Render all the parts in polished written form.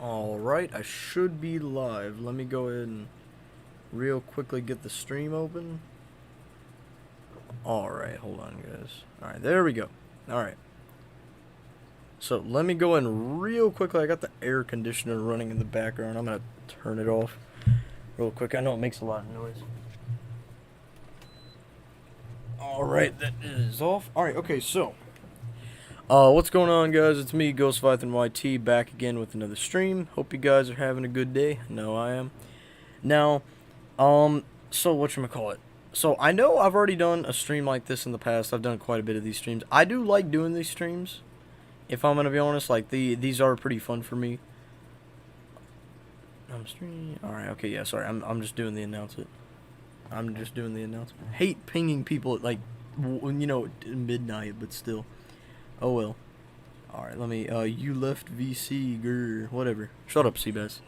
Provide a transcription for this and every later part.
Alright, I should be live. Let me go ahead and real quickly get the stream open. Alright, hold on, guys. Alright, there we go. Alright. So, let me go in real quickly. I got the air conditioner running in the background. I'm going to turn it off real quick. I know it makes a lot of noise. Alright, that is off. Alright, okay, so. What's going on, guys? It's me, Ghostphython YT, back again with another stream. Hope you guys are having a good day. I know I am. Now, so whatchamacallit? So, I know I've already done a stream like this in the past. I've done quite a bit of these streams. I do like doing these streams, if I'm gonna be honest. Like, these are pretty fun for me. I'm streaming. Alright, okay, yeah, sorry. I'm just doing the announcement. Hate pinging people at, like, midnight, but still. Oh well. Alright, let me, you left VC, grr, whatever. Shut up, Seabass.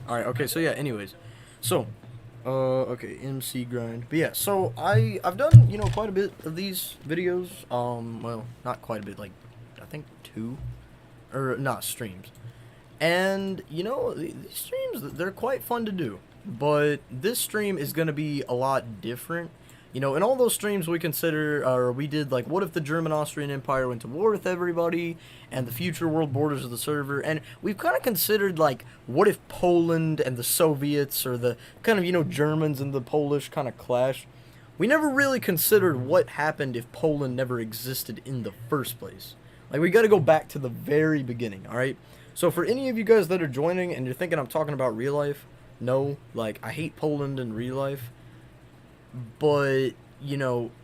Alright, okay, so yeah, anyways. So, okay, MC grind. But yeah, so I've done, quite a bit of these videos. Well, not quite a bit, like, I think 2. Or, not streams. And, these streams, they're quite fun to do. But this stream is going to be a lot different. In all those streams we consider, or we did, like, what if the German-Austrian Empire went to war with everybody, and the future world borders of the server, and we've kind of considered, like, what if Poland and the Soviets, or the kind of, Germans and the Polish kind of clash. We never really considered what happened if Poland never existed in the first place. Like, we gotta go back to the very beginning, alright? So for any of you guys that are joining, and you're thinking I'm talking about real life, no, like, I hate Poland in real life. But,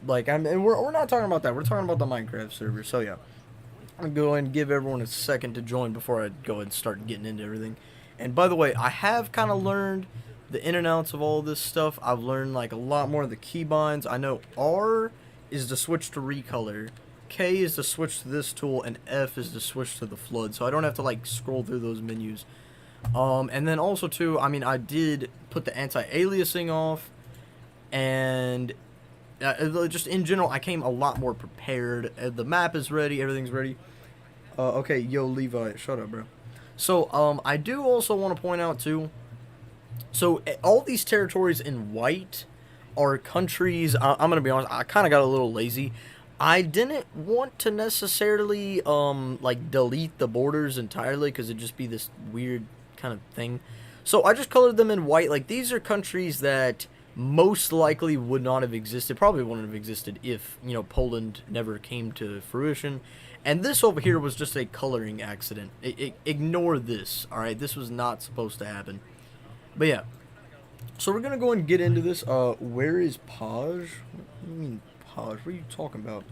like, we're not talking about that. We're talking about the Minecraft server. So, yeah. I'm going to go ahead and give everyone a second to join before I go ahead and start getting into everything. And, by the way, I have kind of learned the in and outs of all this stuff. I've learned, like, a lot more of the keybinds. I know R is to switch to recolor. K is to switch to this tool. And F is to switch to the flood. So I don't have to, like, scroll through those menus. And then also, too, I mean, I did put the anti-aliasing off. And just in general, I came a lot more prepared. The map is ready. Everything's ready. Okay, yo, Levi. Shut up, bro. So, I do also want to point out, too. So, all these territories in white are countries. I'm going to be honest. I kind of got a little lazy. I didn't want to necessarily, like, delete the borders entirely, because it'd just be this weird kind of thing. So, I just colored them in white. Like, these are countries that most likely would not have existed, probably wouldn't have existed if, Poland never came to fruition. And this over here was just a coloring accident. Ignore this, alright? This was not supposed to happen. But yeah. So we're going to go and get into this. Where is Paj? What do you mean, Paj? What are you talking about?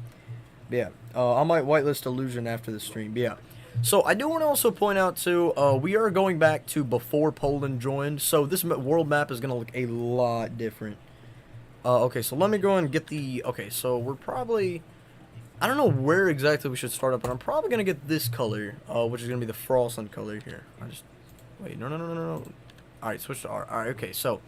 But yeah. I might whitelist Illusion after the stream. But yeah. So, I do want to also point out, too, we are going back to before Poland joined, so this world map is going to look a lot different. Okay, so let me go and get the, okay, so we're probably, I don't know where exactly we should start up, but I'm probably going to get this color, which is going to be the Frostland color here. Wait, no. Alright, switch to R. Alright, okay, so,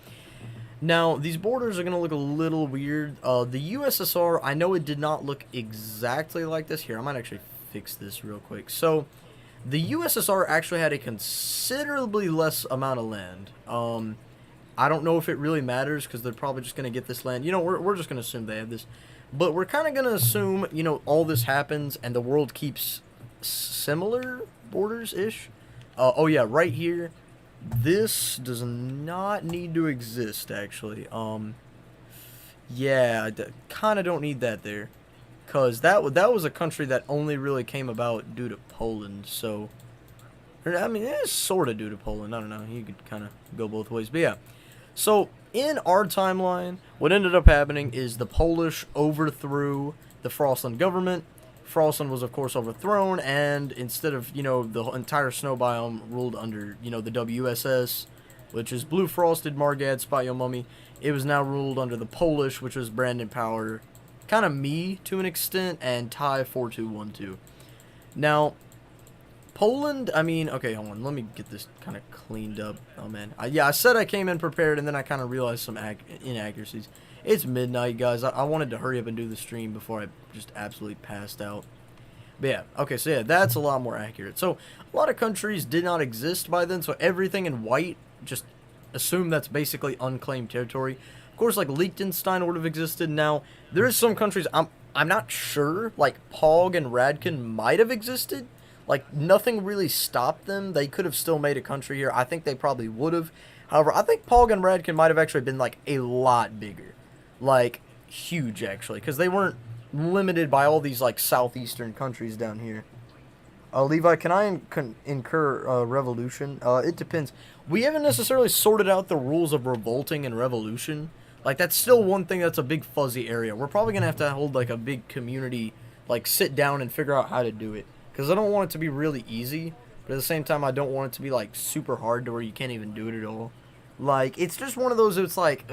now, these borders are going to look a little weird. The USSR, I know it did not look exactly like this. Here, I might actually fix this real quick. So, the USSR actually had a considerably less amount of land. I don't know if it really matters, because they're probably just going to get this land. We're just going to assume they have this. But we're kind of going to assume, all this happens, and the world keeps similar borders-ish. Oh yeah, right here. This does not need to exist, actually. Yeah, kind of don't need that there. Because that was a country that only really came about due to Poland, so... I mean, it's sort of due to Poland, I don't know, you could kind of go both ways, but yeah. So, in our timeline, what ended up happening is the Polish overthrew the Frostland government. Frostland was, of course, overthrown, and instead of, the entire snow biome ruled under, the WSS, which is Blue Frosted, Margad, Spatio Mummy, it was now ruled under the Polish, which was Brandon Power, kind of me to an extent, and Ty 4212. Now, Poland, I mean, okay, hold on, let me get this kind of cleaned up. Oh man, yeah, I said I came in prepared, and then I kind of realized some inaccuracies. It's midnight, guys. I wanted to hurry up and do the stream before I just absolutely passed out. But yeah, okay, so yeah, that's a lot more accurate. So a lot of countries did not exist by then, so everything in white, just assume that's basically unclaimed territory. Of course, like Liechtenstein would have existed. Now there is some countries I'm not sure. Like Pog and Radkin might have existed. Like nothing really stopped them. They could have still made a country here. I think they probably would have. However, I think Pog and Radkin might have actually been like a lot bigger, like huge actually, because they weren't limited by all these like southeastern countries down here. Levi, can I incur revolution? It depends. We haven't necessarily sorted out the rules of revolting and revolution. Like, that's still one thing that's a big fuzzy area. We're probably going to have to hold, like, a big community, like, sit down and figure out how to do it. Because I don't want it to be really easy, but at the same time, I don't want it to be, like, super hard to where you can't even do it at all. Like, it's just one of those, it's like,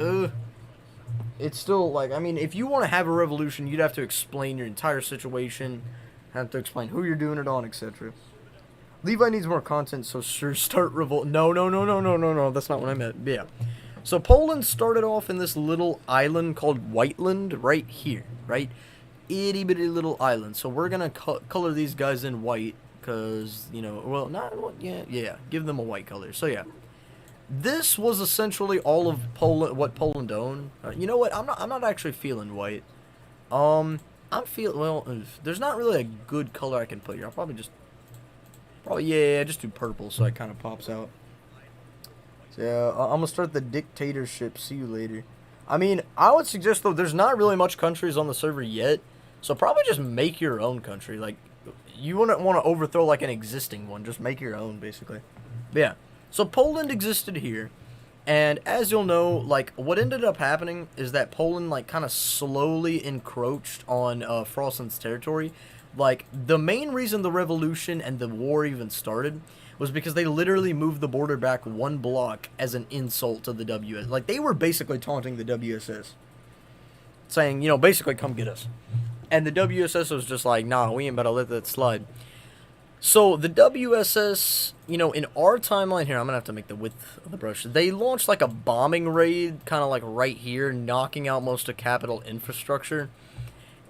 it's still, like, I mean, if you want to have a revolution, you'd have to explain your entire situation, have to explain who you're doing it on, etc. Levi needs more content, so sure, start revolt. No, that's not what I meant. But yeah. So Poland started off in this little island called Whiteland right here, right? Itty bitty little island. So we're gonna color these guys in white, cause you know, well, not yeah, give them a white color. So yeah, this was essentially all of Poland, what Poland owned. You know what? I'm not actually feeling white. I'm feeling well. There's not really a good color I can put here. I'll probably just do purple, so it kind of pops out. So yeah, I'm gonna start the dictatorship. See you later. I mean, I would suggest though, there's not really much countries on the server yet, so probably just make your own country. Like, you wouldn't want to overthrow like an existing one. Just make your own, basically. But yeah. So Poland existed here, and as you'll know, like what ended up happening is that Poland like kind of slowly encroached on Frossland's territory. Like the main reason the revolution and the war even started was because they literally moved the border back one block as an insult to the WS. Like, they were basically taunting the WSS. Saying, you know, basically, come get us. And the WSS was just like, nah, we ain't about to let that slide. So, the WSS, you know, in our timeline here, I'm going to have to make the width of the brush. They launched, like, a bombing raid, kind of like right here, knocking out most of capital infrastructure.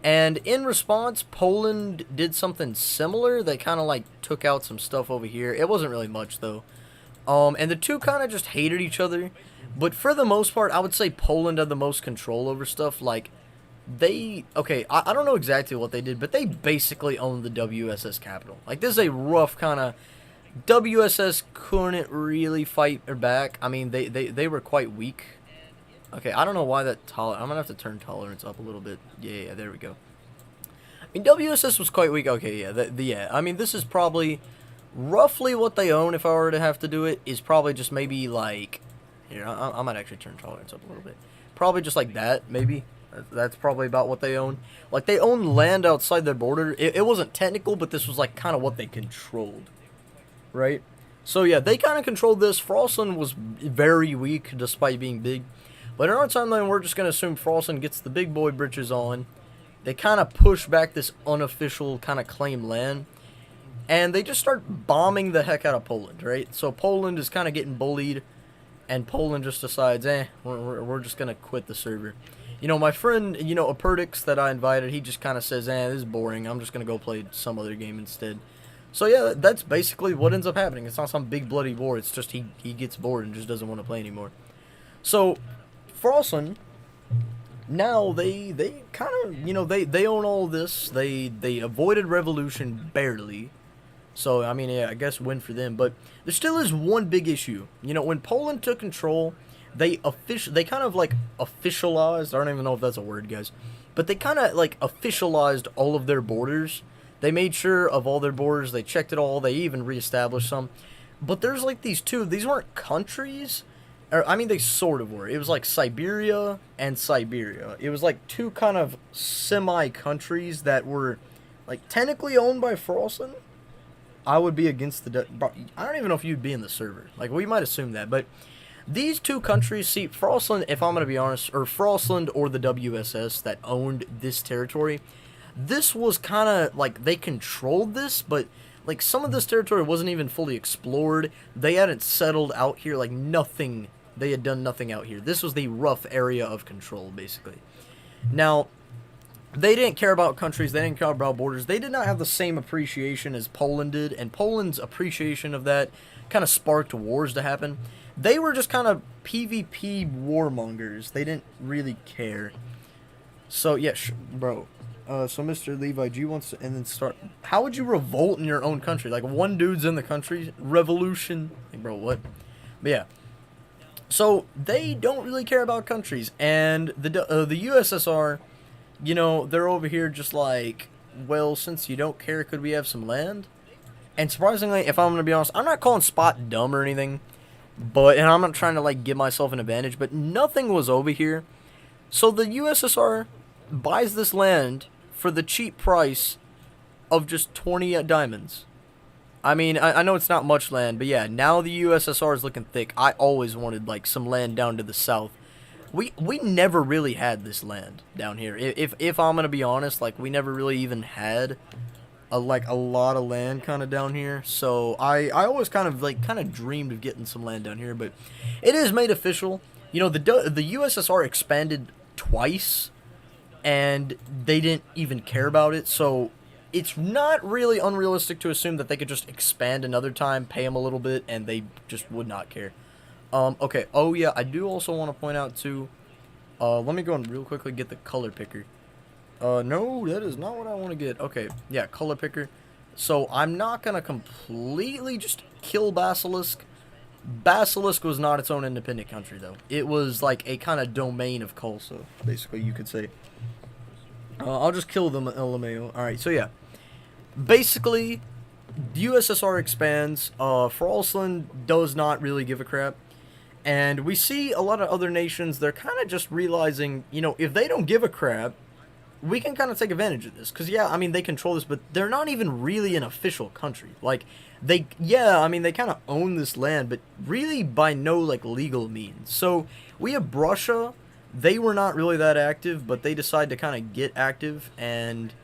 And in response, Poland did something similar. They kind of like took out some stuff over here. It wasn't really much though. And the two kind of just hated each other. But for the most part, I would say Poland had the most control over stuff. Like, okay, I don't know exactly what they did, but they basically owned the WSS capital. Like, this is a rough kind of... WSS couldn't really fight her back. I mean, they were quite weak. Okay, I don't know why that I'm going to have to turn tolerance up a little bit. Yeah, there we go. I mean, WSS was quite weak. Okay, yeah, I mean, this is probably roughly what they own if I were to have to do it, is probably just maybe like... Here, I might actually turn tolerance up a little bit. Probably just like that, maybe. That's probably about what they own. Like, they own land outside their border. It wasn't technical, but this was like kind of what they controlled. Right? So yeah, they kind of controlled this. Frossland was very weak despite being big. But in our timeline, we're just going to assume Frossland gets the big boy britches on. They kind of push back this unofficial kind of claim land. And they just start bombing the heck out of Poland, right? So Poland is kind of getting bullied. And Poland just decides, we're just going to quit the server. You know, my friend, you know, Aperdix that I invited, he just kind of says, this is boring. I'm just going to go play some other game instead. So yeah, that's basically what ends up happening. It's not some big bloody war. It's just he gets bored and just doesn't want to play anymore. So... Frossland, now they kind of, you know, they own all this. They avoided revolution barely. So, I mean, yeah, I guess win for them. But there still is one big issue. You know, when Poland took control, they kind of, like, officialized. I don't even know if that's a word, guys. But they kind of, like, officialized all of their borders. They made sure of all their borders. They checked it all. They even reestablished some. But there's, like, these weren't countries. Or, I mean, they sort of were. It was like Siberia and Siberia. It was like two kind of semi-countries that were, like, technically owned by Frossland. I would be against the... I don't even know if you'd be in the server. Like, we might assume that. But these two countries, see, Frossland, if I'm going to be honest, or Frossland or the WSS that owned this territory, this was kind of, like, they controlled this, but... Like, some of this territory wasn't even fully explored. They hadn't settled out here, like, nothing. They had done nothing out here. This was the rough area of control, basically. Now, they didn't care about countries, they didn't care about borders. They did not have the same appreciation as Poland did, and Poland's appreciation of that kind of sparked wars to happen. They were just kind of PvP warmongers. They didn't really care. So yeah, bro. So Mr. Levi G wants to, and then start. How would you revolt in your own country? Like one dude's in the country, revolution. Like, bro, what? But yeah. So they don't really care about countries, and the USSR, you know, they're over here just like, well, since you don't care, could we have some land? And surprisingly, if I'm gonna be honest, I'm not calling Spot dumb or anything, but and I'm not trying to like give myself an advantage, but nothing was over here. So the USSR buys this land for the cheap price of just 20 diamonds. I mean, I know it's not much land, but yeah, now the USSR is looking thick. I always wanted like some land down to the south. We never really had this land down here. If I'm gonna be honest, like we never really even had a lot of land kind of down here. So I always kind of dreamed of getting some land down here, but it is made official. You know, the USSR expanded twice, and they didn't even care about it. So it's not really unrealistic to assume that they could just expand another time, pay them a little bit, and they just would not care. Okay. Oh yeah, I do also want to point out too. Let me go and real quickly get the color picker. No, that is not what I want to get. Okay, yeah, color picker. So I'm not gonna completely just kill Basilisk. Basilisk was not its own independent country though. It was like a kind of domain of Kulsa, basically you could say. I'll just kill them at LMAO. Alright, so yeah. Basically, the USSR expands. Frostland does not really give a crap. And we see a lot of other nations, they're kind of just realizing, you know, if they don't give a crap, we can kind of take advantage of this. Because, yeah, I mean, they control this, but they're not even really an official country. Like, yeah, I mean, they kind of own this land, but really by no, like, legal means. So, we have Russia. They were not really that active, but they decide to kind of get active. And,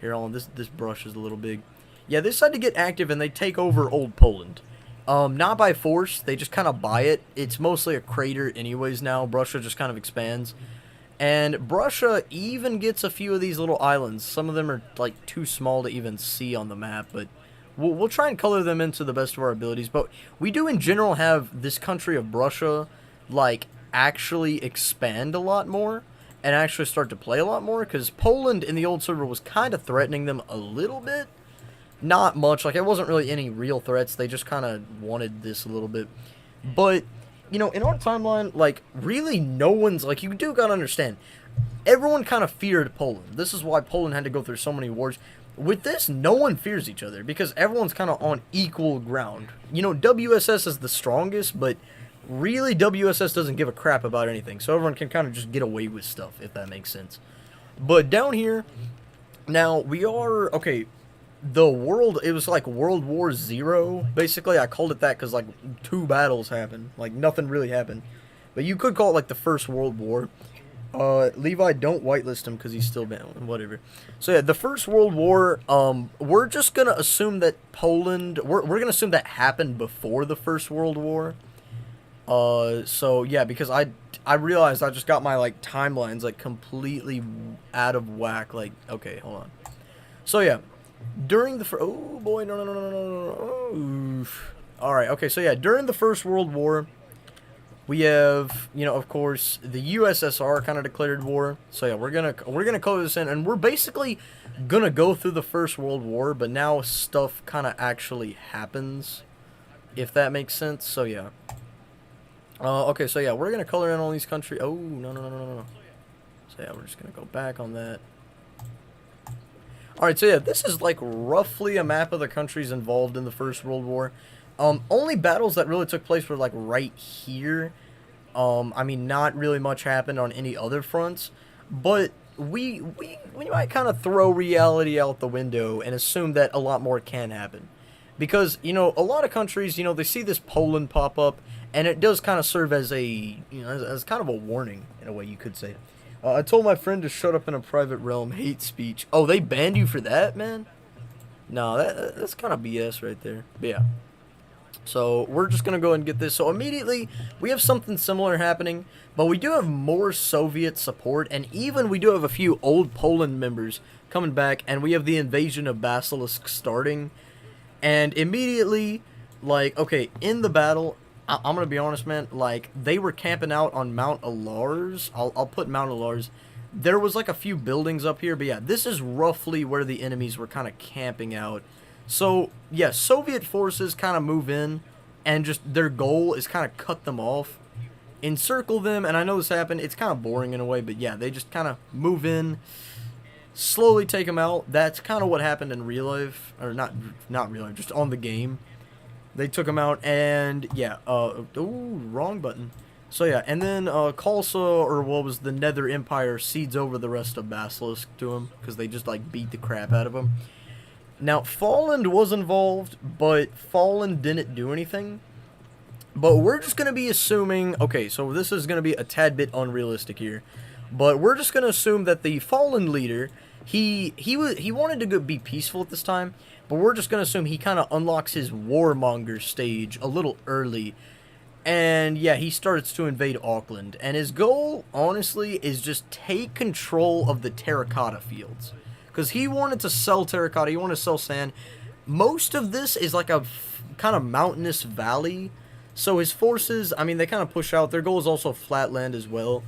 here, hold on, this brush is a little big. Yeah, they decide to get active, and they take over old Poland. Not by force, they just kind of buy it. It's mostly a crater anyways now. Russia just kind of expands. And Russia even gets a few of these little islands. Some of them are, like, too small to even see on the map, but we'll try and color them into the best of our abilities. But we do, in general, have this country of Russia, like, actually expand a lot more and actually start to play a lot more, because Poland in the old server was kind of threatening them a little bit. Not much, like, it wasn't really any real threats, they just kind of wanted this a little bit. But, you know, in our timeline, like, really no one's, like, you do gotta understand, everyone kind of feared Poland. This is why Poland had to go through so many wars. With this, no one fears each other, because everyone's kind of on equal ground. You know, WSS is the strongest, but really WSS doesn't give a crap about anything, so everyone can kind of just get away with stuff, if that makes sense. But down here, now, we are, okay, the world, it was like World War Zero, basically. I called it that because, like, 2 battles happened. Like, nothing really happened. But you could call it, like, the First World War. Levi, don't whitelist him because he's still banned, whatever. So, yeah, the First World War, we're just going to assume that Poland, we're going to assume that happened before the First World War. So, yeah, because I realized I just got my, like, timelines, like, completely out of whack. Like, okay, hold on. So, yeah. During the oh boy, no. Alright, okay, so yeah, during the First World War, we have, you know, of course, the USSR kind of declared war. So yeah, we're gonna color this in, and we're basically gonna go through the First World War, but now stuff kind of actually happens, if that makes sense. So yeah. Okay, so yeah, we're gonna color in all these countries. Oh, no. So yeah, we're just gonna go back on that. Alright, so yeah, this is like roughly a map of the countries involved in the First World War. Only battles that really took place were like right here. I mean, not really much happened on any other fronts, but we might kind of throw reality out the window and assume that a lot more can happen. Because, you know, a lot of countries, you know, they see this Poland pop up, and it does kind of serve as a, you know, as kind of a warning, in a way you could say. I told my friend to shut up in a private realm. Hate speech. Oh, they banned you for that, man? No, that's kind of BS right there. But yeah. So we're just going to go ahead and get this. So immediately, we have something similar happening, but we do have more Soviet support, and even we do have a few old Poland members coming back, and we have the invasion of Basilisk starting. And immediately, like, okay, in the battle, I'm going to be honest, man, like, they were camping out on Mount Alars. I'll put Mount Alars. There was, like, a few buildings up here, but yeah, this is roughly where the enemies were kind of camping out. So, yeah, Soviet forces kind of move in, and just their goal is kind of cut them off, encircle them, and I know this happened. It's kind of boring in a way, but yeah, they just kind of move in, slowly take them out. That's kind of what happened in real life, or not real life, just on the game. They took them out, and yeah, ooh, wrong button. So yeah, and then Khalsa, or what was the Nether Empire, cedes over the rest of Basilisk to him, because they just, like, beat the crap out of him. Now, Fallen was involved, but Fallen didn't do anything. But we're just going to be assuming... Okay, so this is going to be a tad bit unrealistic here. But we're just going to assume that the Fallen leader, he wanted to be peaceful at this time. But we're just going to assume he kind of unlocks his Warmonger stage a little early. And yeah, he starts to invade Auckland. And his goal, honestly, is just take control of the terracotta fields. Because he wanted to sell terracotta, he wanted to sell sand. Most of this is like a kind of mountainous valley. So his forces, I mean, they kind of push out. Their goal is also flatland as well.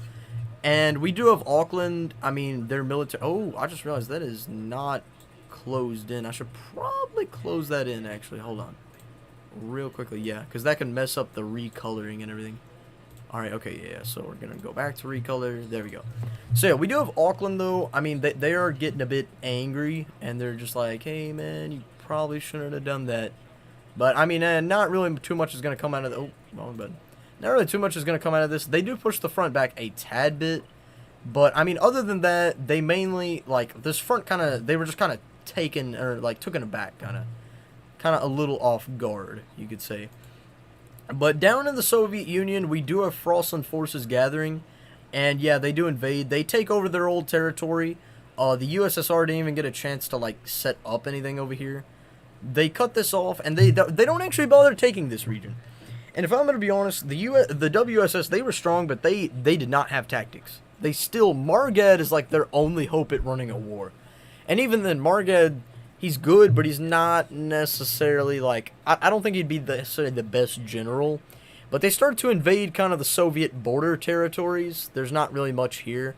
And we do have Auckland, I mean, their military... Oh, I just realized that is not closed in. I should probably close that in, actually. Hold on. Real quickly, yeah. Because that can mess up the recoloring and everything. Alright, okay, yeah, so we're going to go back to recolor. There we go. So, yeah, we do have Auckland, though. I mean, they are getting a bit angry, and they're just like, hey, man, you probably shouldn't have done that. But, I mean, not really too much is going to come out of the... Oh, wrong button. Not really too much is going to come out of this. They do push the front back a tad bit. But, I mean, other than that, they mainly, like, this front kind of... They were just kind of taken, or, like, taken aback, kind of a little off guard, you could say. But down in the Soviet Union, we do have Frossland forces gathering. And yeah, they do invade. They take over their old territory. The USSR didn't even get a chance to, like, set up anything over here. They cut this off, and they don't actually bother taking this region. And if I'm going to be honest, the WSS, they were strong, but they did not have tactics. They still... Margad is, like, their only hope at running a war. And even then, Margad... He's good, but he's not necessarily, like... I don't think he'd be necessarily the best general. But they start to invade kind of the Soviet border territories. There's not really much here.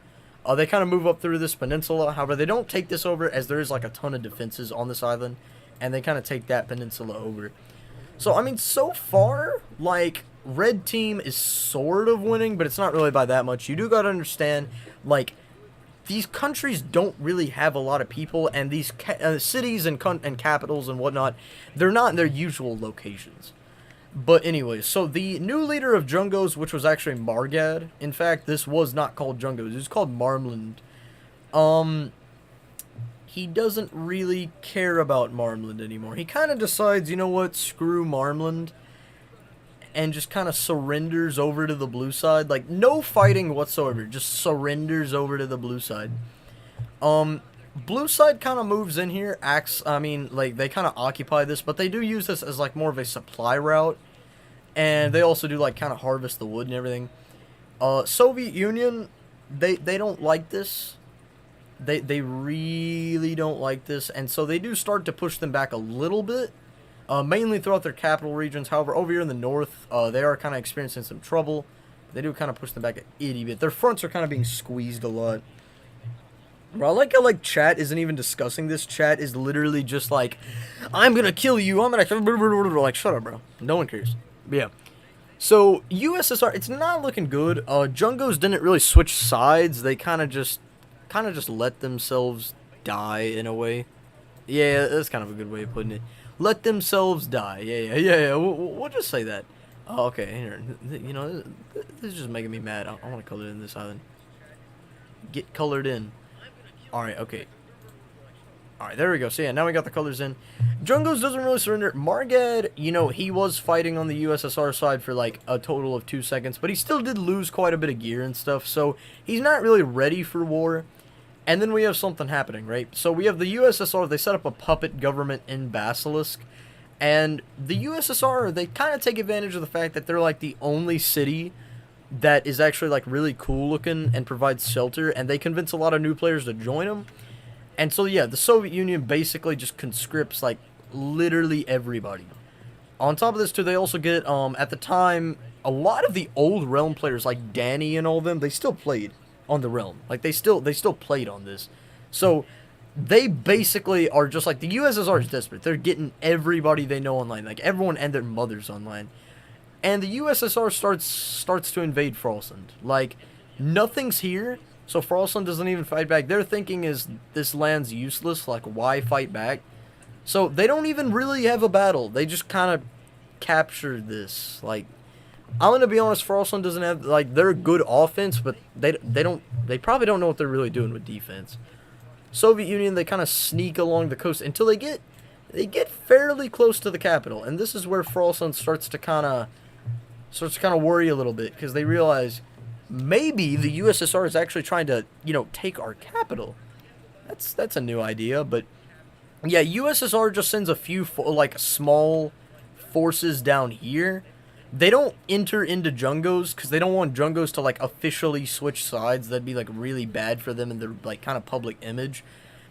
They kind of move up through this peninsula. However, they don't take this over, as there is, like, a ton of defenses on this island. And they kind of take that peninsula over. So, I mean, so far, like, Red Team is sort of winning, but it's not really by that much. You do got to understand, like... These countries don't really have a lot of people, and these cities and capitals and whatnot, they're not in their usual locations. But anyways, so the new leader of Jungos, which was actually Margad, in fact, this was not called Jungos, it was called Marmland. He doesn't really care about Marmland anymore. He kind of decides, you know what, screw Marmland, and just kind of surrenders over to the blue side. Like, no fighting whatsoever. Just surrenders over to the blue side. Blue side kind of moves in here. I mean, like, they kind of occupy this. But they do use this as, like, more of a supply route. And they also do, like, kind of harvest the wood and everything. Soviet Union, they don't like this. They really don't like this. And so they do start to push them back a little bit. Mainly throughout their capital regions. However, over here in the north, they are kind of experiencing some trouble. They do kind of push them back a itty bit. Their fronts are kind of being squeezed a lot. Bro, I like how, like, chat isn't even discussing this. Chat is literally just like, I'm gonna kill you, I'm gonna... Like, shut up, bro. No one cares. But yeah. So, USSR, it's not looking good. Jungos didn't really switch sides. They kind of just let themselves die in a way. Yeah, that's kind of a good way of putting it. Let themselves die. Yeah. We'll just say that. Oh, okay. Here, you know, this is just making me mad. I want to color in this island. Get colored in. Alright, okay. Alright, there we go. So yeah, now we got the colors in. Jungos doesn't really surrender. Margad, you know, he was fighting on the USSR side for like a total of 2 seconds, but he still did lose quite a bit of gear and stuff, so he's not really ready for war. And then we have something happening, right? So we have the USSR, they set up a puppet government in Basilisk. And the USSR, they kind of take advantage of the fact that they're like the only city that is actually like really cool looking and provides shelter, and they convince a lot of new players to join them. And so yeah, the Soviet Union basically just conscripts like literally everybody. On top of this too, they also get at the time a lot of the old Realm players like Danny and all of them, they still played on the Realm. Like they still played on this. So they basically are just like the USSR is desperate. They're getting everybody they know online, like everyone and their mothers online. And the USSR starts to invade Frostland. Like nothing's here, so Frostland doesn't even fight back. Their thinking is this land's useless. Like why fight back? So they don't even really have a battle. They just kind of capture this. Like I'm gonna be honest, Frostland doesn't have like they're good offense, but they probably don't know what they're really doing with defense. Soviet Union, they kind of sneak along the coast until they get fairly close to the capital, and this is where Frostland starts to kind of worry a little bit because they realize maybe the USSR is actually trying to take our capital. That's a new idea, but yeah, USSR just sends a few like small forces down here. They don't enter into Jungos because they don't want Jungos to like officially switch sides. That'd be like really bad for them and their like kind of public image.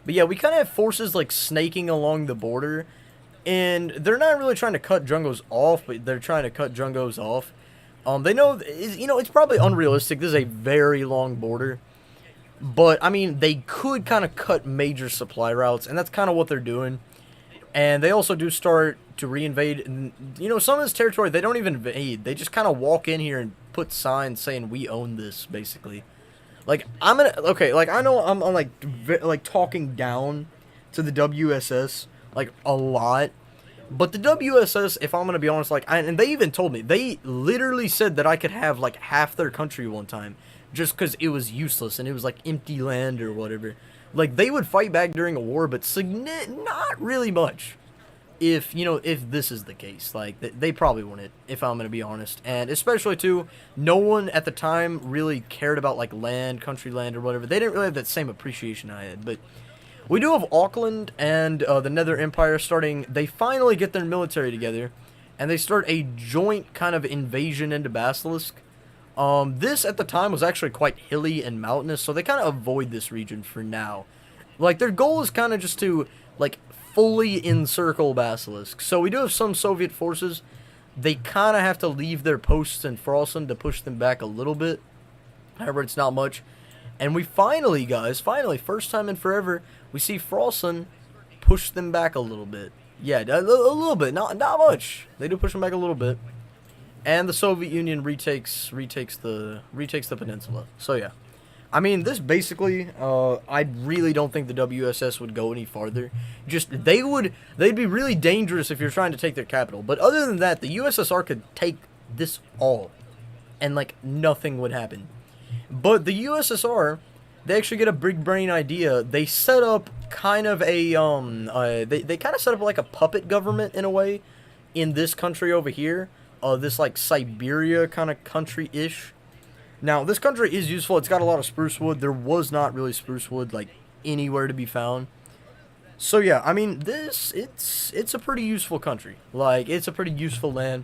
But yeah, we kind of have forces like snaking along the border, and they're not really trying to cut Jungos off, but they're trying to cut Jungos off. They know it's probably unrealistic. This is a very long border, but I mean they could kind of cut major supply routes, and that's kind of what they're doing. And they also do start to reinvade. And, some of this territory, they don't even invade. They just kind of walk in here and put signs saying, we own this, basically. Like, like, I know I'm like, talking down to the WSS, like, a lot. But the WSS, if I'm going to be honest, like, and they even told me, they literally said that I could have, like, half their country one time. Just because it was useless and it was, like, empty land or whatever. Like, they would fight back during a war, but not really much. If this is the case. Like, they probably wouldn't, if I'm going to be honest. And especially, too, no one at the time really cared about, like, land, country land, or whatever. They didn't really have that same appreciation I had. But we do have Auckland and the Nether Empire starting. They finally get their military together, and they start a joint kind of invasion into Basilisk. This at the time was actually quite hilly and mountainous, so they kind of avoid this region for now. Like, their goal is kind of just to, like, fully encircle Basilisk. So we do have some Soviet forces. They kind of have to leave their posts in Frostland to push them back a little bit. However, it's not much. And we finally, guys, first time in forever, we see Frostland push them back a little bit. Yeah, a little bit, not much. They do push them back a little bit. And the Soviet Union retakes the peninsula. So yeah, I mean this basically. I really don't think the WSS would go any farther. Just they'd be really dangerous if you're trying to take their capital. But other than that, the USSR could take this all, and like nothing would happen. But the USSR, they actually get a big brain idea. They set up kind of a they kind of set up like a puppet government in a way in this country over here. This like Siberia kind of country-ish. Now, this country is useful. It's got a lot of spruce wood. There was not really spruce wood like anywhere to be found. So yeah, I mean, it's a pretty useful country. Like, it's a pretty useful land.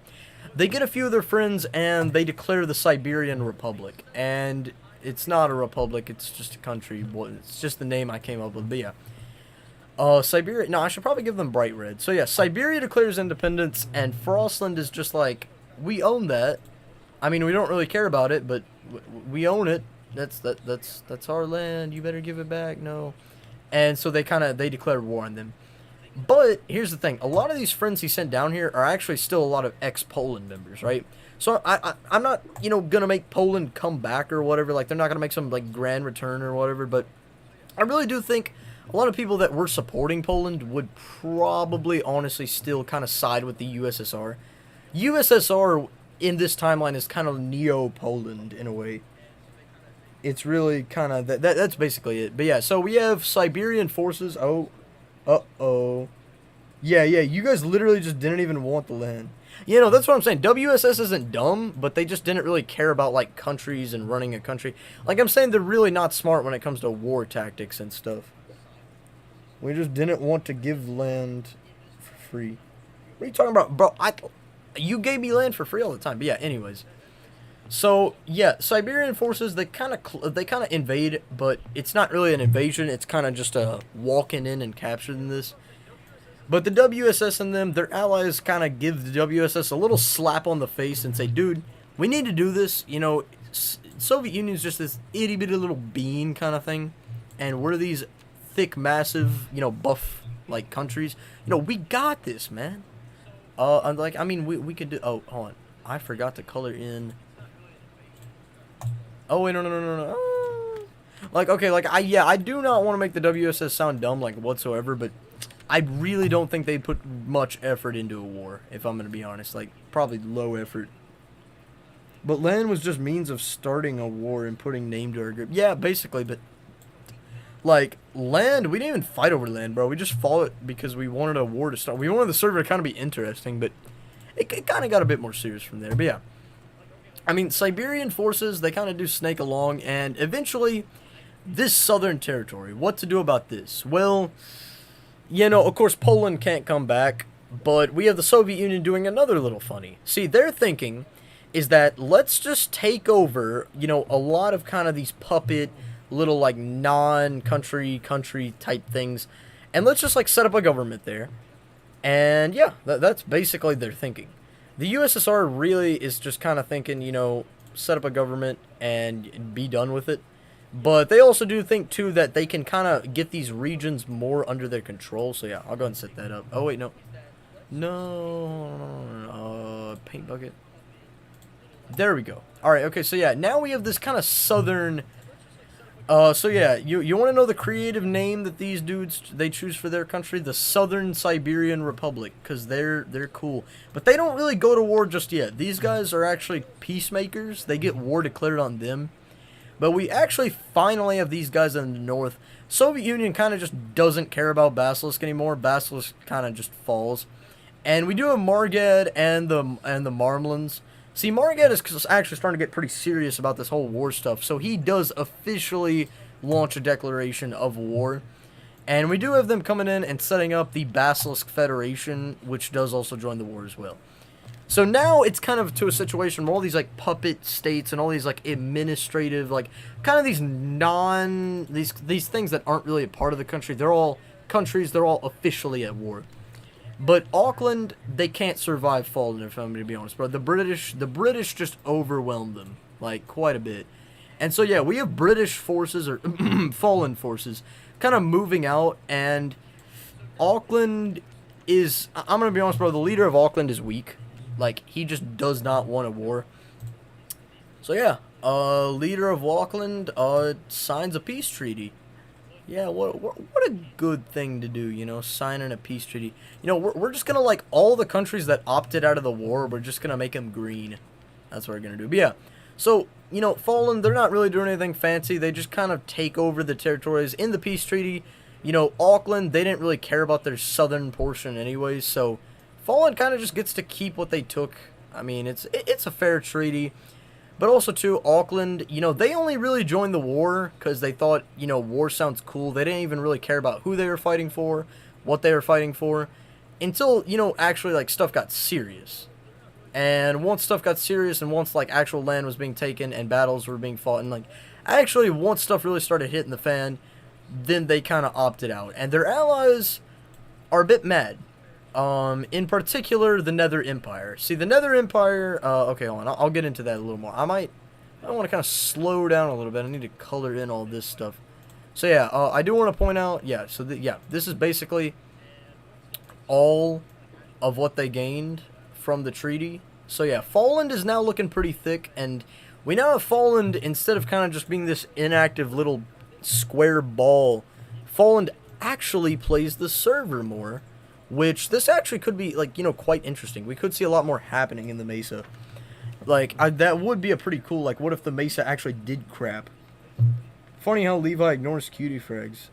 They get a few of their friends and they declare the Siberian Republic. And it's not a republic, it's just a country. Well, it's just the name I came up with. But yeah. Siberia, no, I should probably give them bright red. So yeah, Siberia declares independence, and Frostland is just like, we own that. I mean, we don't really care about it, but we own it. That's our land. You better give it back. No. And so they declare war on them. But here's the thing: a lot of these friends he sent down here are actually still a lot of ex-Poland members, right? So I'm not gonna make Poland come back or whatever. Like, they're not gonna make some like grand return or whatever. But I really do think a lot of people that were supporting Poland would probably honestly still kind of side with the USSR. USSR in this timeline is kind of neo-Poland in a way. It's really kind of that's basically it. But yeah, so we have Siberian forces. Oh, uh-oh. Yeah, you guys literally just didn't even want the land. That's what I'm saying. WSS isn't dumb, but they just didn't really care about, like, countries and running a country. Like, I'm saying they're really not smart when it comes to war tactics and stuff. We just didn't want to give land for free. What are you talking about, bro? You gave me land for free all the time. But yeah, anyways. So yeah, Siberian forces they kind of invade, but it's not really an invasion. It's kind of just a walking in and capturing this. But the WSS and them, their allies, kind of give the WSS a little slap on the face and say, "Dude, we need to do this." You know, Soviet Union's just this itty bitty little bean kind of thing, and we're these thick, massive, buff like countries. You know, we got this, man. I mean, we could do. Oh, hold on, I forgot to color in. Oh wait, no. I do not want to make the WSS sound dumb like whatsoever, but I really don't think they put much effort into a war, if I'm gonna be honest. Like, probably low effort. But land was just means of starting a war and putting name to our group. Yeah, basically, but like land, we didn't even fight over land, bro. We just fought because we wanted a war to start. We wanted the server to kind of be interesting, but it kind of got a bit more serious from there. But yeah. I mean, Siberian forces, they kind of do snake along, and eventually, this southern territory, what to do about this? Well, of course, Poland can't come back, but we have the Soviet Union doing another little funny. See, their thinking is that let's just take over, a lot of kind of these puppet, little, like, non-country type things, and let's just, like, set up a government there. And, yeah, that's basically their thinking. The USSR really is just kind of thinking, set up a government and be done with it. But they also do think, too, that they can kind of get these regions more under their control. So, yeah, I'll go ahead and set that up. Oh, wait, no. No. Paint bucket. There we go. All right, okay, so, yeah, now we have this kind of southern... So yeah, you want to know the creative name that these dudes, they choose for their country? The Southern Siberian Republic, because they're cool. But they don't really go to war just yet. These guys are actually peacemakers. They get war declared on them. But we actually finally have these guys in the north. Soviet Union kind of just doesn't care about Basilisk anymore. Basilisk kind of just falls. And we do have Margad and the Marmlins. See, Margad is actually starting to get pretty serious about this whole war stuff, so he does officially launch a declaration of war. And we do have them coming in and setting up the Basilisk Federation, which does also join the war as well. So now it's kind of to a situation where all these, like, puppet states and all these, like, administrative, like, kind of these these things that aren't really a part of the country, they're all countries, they're all officially at war. But Auckland, they can't survive falling, if I'm going to be honest, bro. The British just overwhelmed them, like, quite a bit. And so, yeah, we have British forces, or fallen forces, kind of moving out, and Auckland is, I'm going to be honest, bro, the leader of Auckland is weak. Like, he just does not want a war. So, yeah, leader of Auckland signs a peace treaty. Yeah, what a good thing to do, signing a peace treaty. We're just going to, like, all the countries that opted out of the war, we're just going to make them green. That's what we're going to do. But, yeah, so, Fallen, they're not really doing anything fancy. They just kind of take over the territories in the peace treaty. Auckland, they didn't really care about their southern portion anyways, so Fallen kind of just gets to keep what they took. I mean, it's a fair treaty. But also, too, Auckland, they only really joined the war because they thought, war sounds cool. They didn't even really care about who they were fighting for, what they were fighting for, until, actually, like, stuff got serious. And once stuff got serious and once, like, actual land was being taken and battles were being fought, and, like, actually, once stuff really started hitting the fan, then they kind of opted out. And their allies are a bit mad. In particular, the Nether Empire. See, the Nether Empire, okay, hold on, I'll get into that a little more. I want to kind of slow down a little bit. I need to color in all this stuff. So, yeah, I do want to point out, yeah, so, this is basically all of what they gained from the treaty. So, yeah, Falland is now looking pretty thick, and we now have Falland, instead of kind of just being this inactive little square ball, Falland actually plays the server more. Which, this actually could be, like, quite interesting. We could see a lot more happening in the Mesa. Like, that would be a pretty cool, like, what if the Mesa actually did crap? Funny how Levi ignores cutie frags.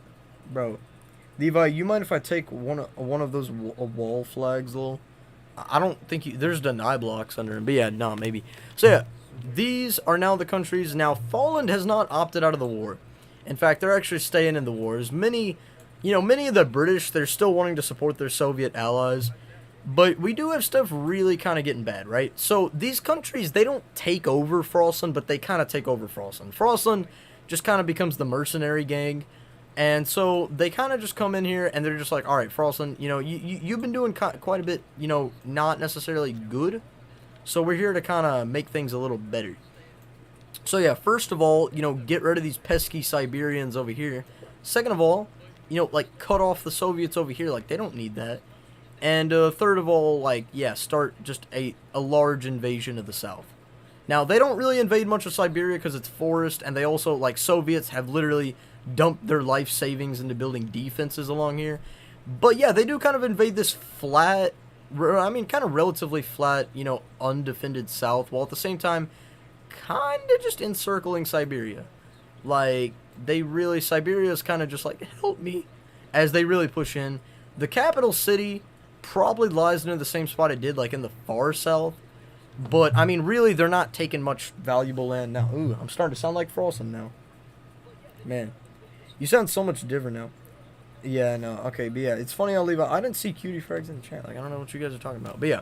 Bro, Levi, you mind if I take one of those wall flags, lol? I don't think there's deny blocks under him, but yeah, nah, maybe. So, yeah, these are now the countries. Now, Falland has not opted out of the war. In fact, they're actually staying in the wars. Many of the British, they're still wanting to support their Soviet allies. But we do have stuff really kind of getting bad, right? So these countries, they don't take over Frostland, but they kind of take over Frostland. Frostland just kind of becomes the mercenary gang. And so they kind of just come in here and they're just like, all right, Frostland, you've been doing quite a bit, not necessarily good. So we're here to kind of make things a little better. So yeah, first of all, get rid of these pesky Siberians over here. Second of all, like cut off the Soviets over here. Like they don't need that. And third of all, like, yeah, start just a large invasion of the south. Now, they don't really invade much of Siberia because it's forest, and they also, like, Soviets have literally dumped their life savings into building defenses along here. But yeah, they do kind of invade this flat, kind of relatively flat, undefended south, while at the same time, kind of just encircling Siberia. Like, Siberia is kind of just like, help me, as they really push in. The capital city probably lies near the same spot it did, like in the far south. But, I mean, really, they're not taking much valuable land now. Ooh, I'm starting to sound like Froston now. Man, you sound so much different now. Yeah, no, okay, but yeah, it's funny I'll leave out. I didn't see Cutie Frags in the chat. Like, I don't know what you guys are talking about. But yeah.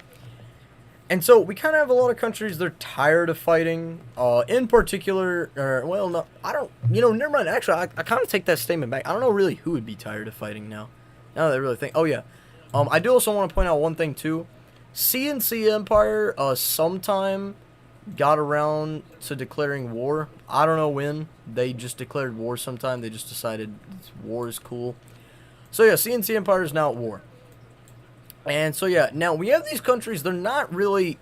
And so, we kind of have a lot of countries, they're tired of fighting. In particular, well, no, I don't, never mind. Actually, I kind of take that statement back. I don't know really who would be tired of fighting now. Now that I really think. Oh, yeah. I do also want to point out one thing, too. CNC Empire, sometime got around to declaring war. I don't know when. They just declared war sometime. They just decided war is cool. So, yeah, CNC Empire is now at war. And so, yeah, now we have these countries. They're not really,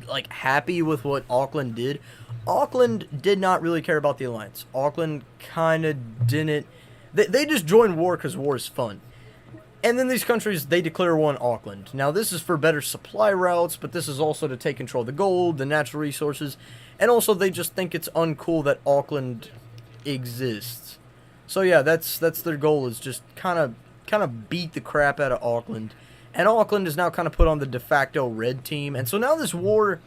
like, happy with what Auckland did. Auckland did not really care about the alliance. Auckland kind of didn't. They just joined war because war is fun. And then these countries, they declare war on Auckland. Now, this is for better supply routes, but this is also to take control of the gold, the natural resources, and also they just think it's uncool that Auckland exists. So yeah, that's their goal, is just kind of beat the crap out of Auckland. And Auckland is now kind of put on the de facto red team. And so now this war,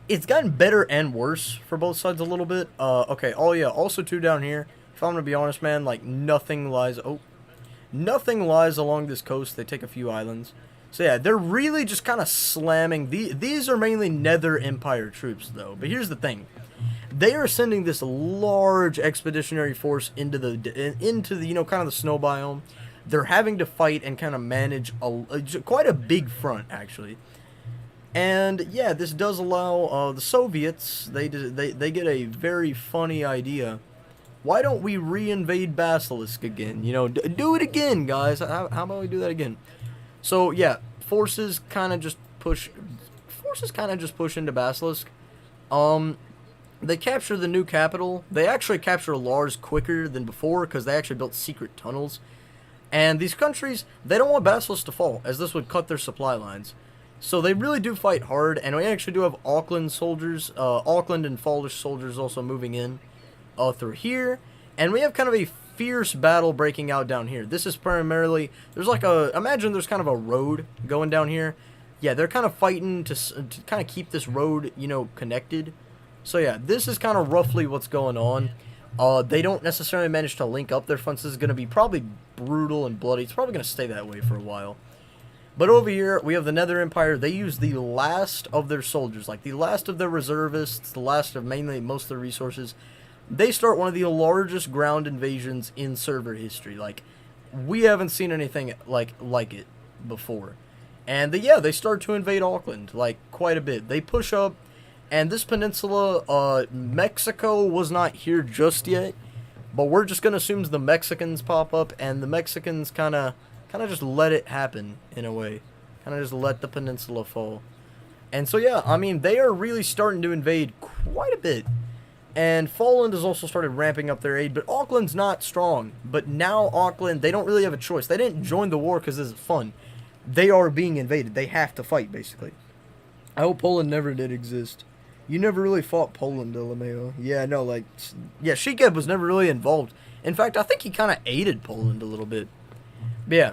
it's gotten better and worse for both sides a little bit. Okay, oh yeah, also too down here, if I'm going to be honest, man, like nothing lies along this coast. They take a few islands. So yeah, they're really just kind of slamming. These are mainly Nether Empire troops, though. But here's the thing. They are sending this large expeditionary force into the kind of the snow biome. They're having to fight and kind of manage quite a big front, actually. And yeah, this does allow the Soviets, they get a very funny idea. Why don't we re-invade Basilisk again? Do it again, guys. How about we do that again? So yeah, forces kind of just push into Basilisk. They capture the new capital. They actually capture Lars quicker than before because they actually built secret tunnels. And these countries, they don't want Basilisk to fall, as this would cut their supply lines. So they really do fight hard, and we actually do have Auckland soldiers, Auckland and Faldish soldiers also moving in through here. And we have kind of a fierce battle breaking out down here. This is primarily, imagine there's kind of a road going down here. Yeah, they're kind of fighting to kind of keep this road, connected. So yeah, this is kind of roughly what's going on. They don't necessarily manage to link up their fronts. This is going to be probably brutal and bloody. It's probably going to stay that way for a while. But over here, we have the Nether Empire. They use the last of their soldiers, like the last of their reservists, the last of mainly most of their resources. They start one of the largest ground invasions in server history. Like, we haven't seen anything like it before. And they start to invade Auckland, like, quite a bit. They push up. And this peninsula, Mexico was not here just yet, but we're just going to assume the Mexicans pop up, and the Mexicans kind of just let it happen, in a way. Kind of just let the peninsula fall. And so, yeah, I mean, they are really starting to invade quite a bit. And Falland has also started ramping up their aid, but Auckland's not strong. But now Auckland, they don't really have a choice. They didn't join the war because this is fun. They are being invaded. They have to fight, basically. I hope Poland never did exist. You never really fought Poland, LMAO. Yeah, no, Shekeb was never really involved. In fact, I think he kind of aided Poland a little bit. But yeah.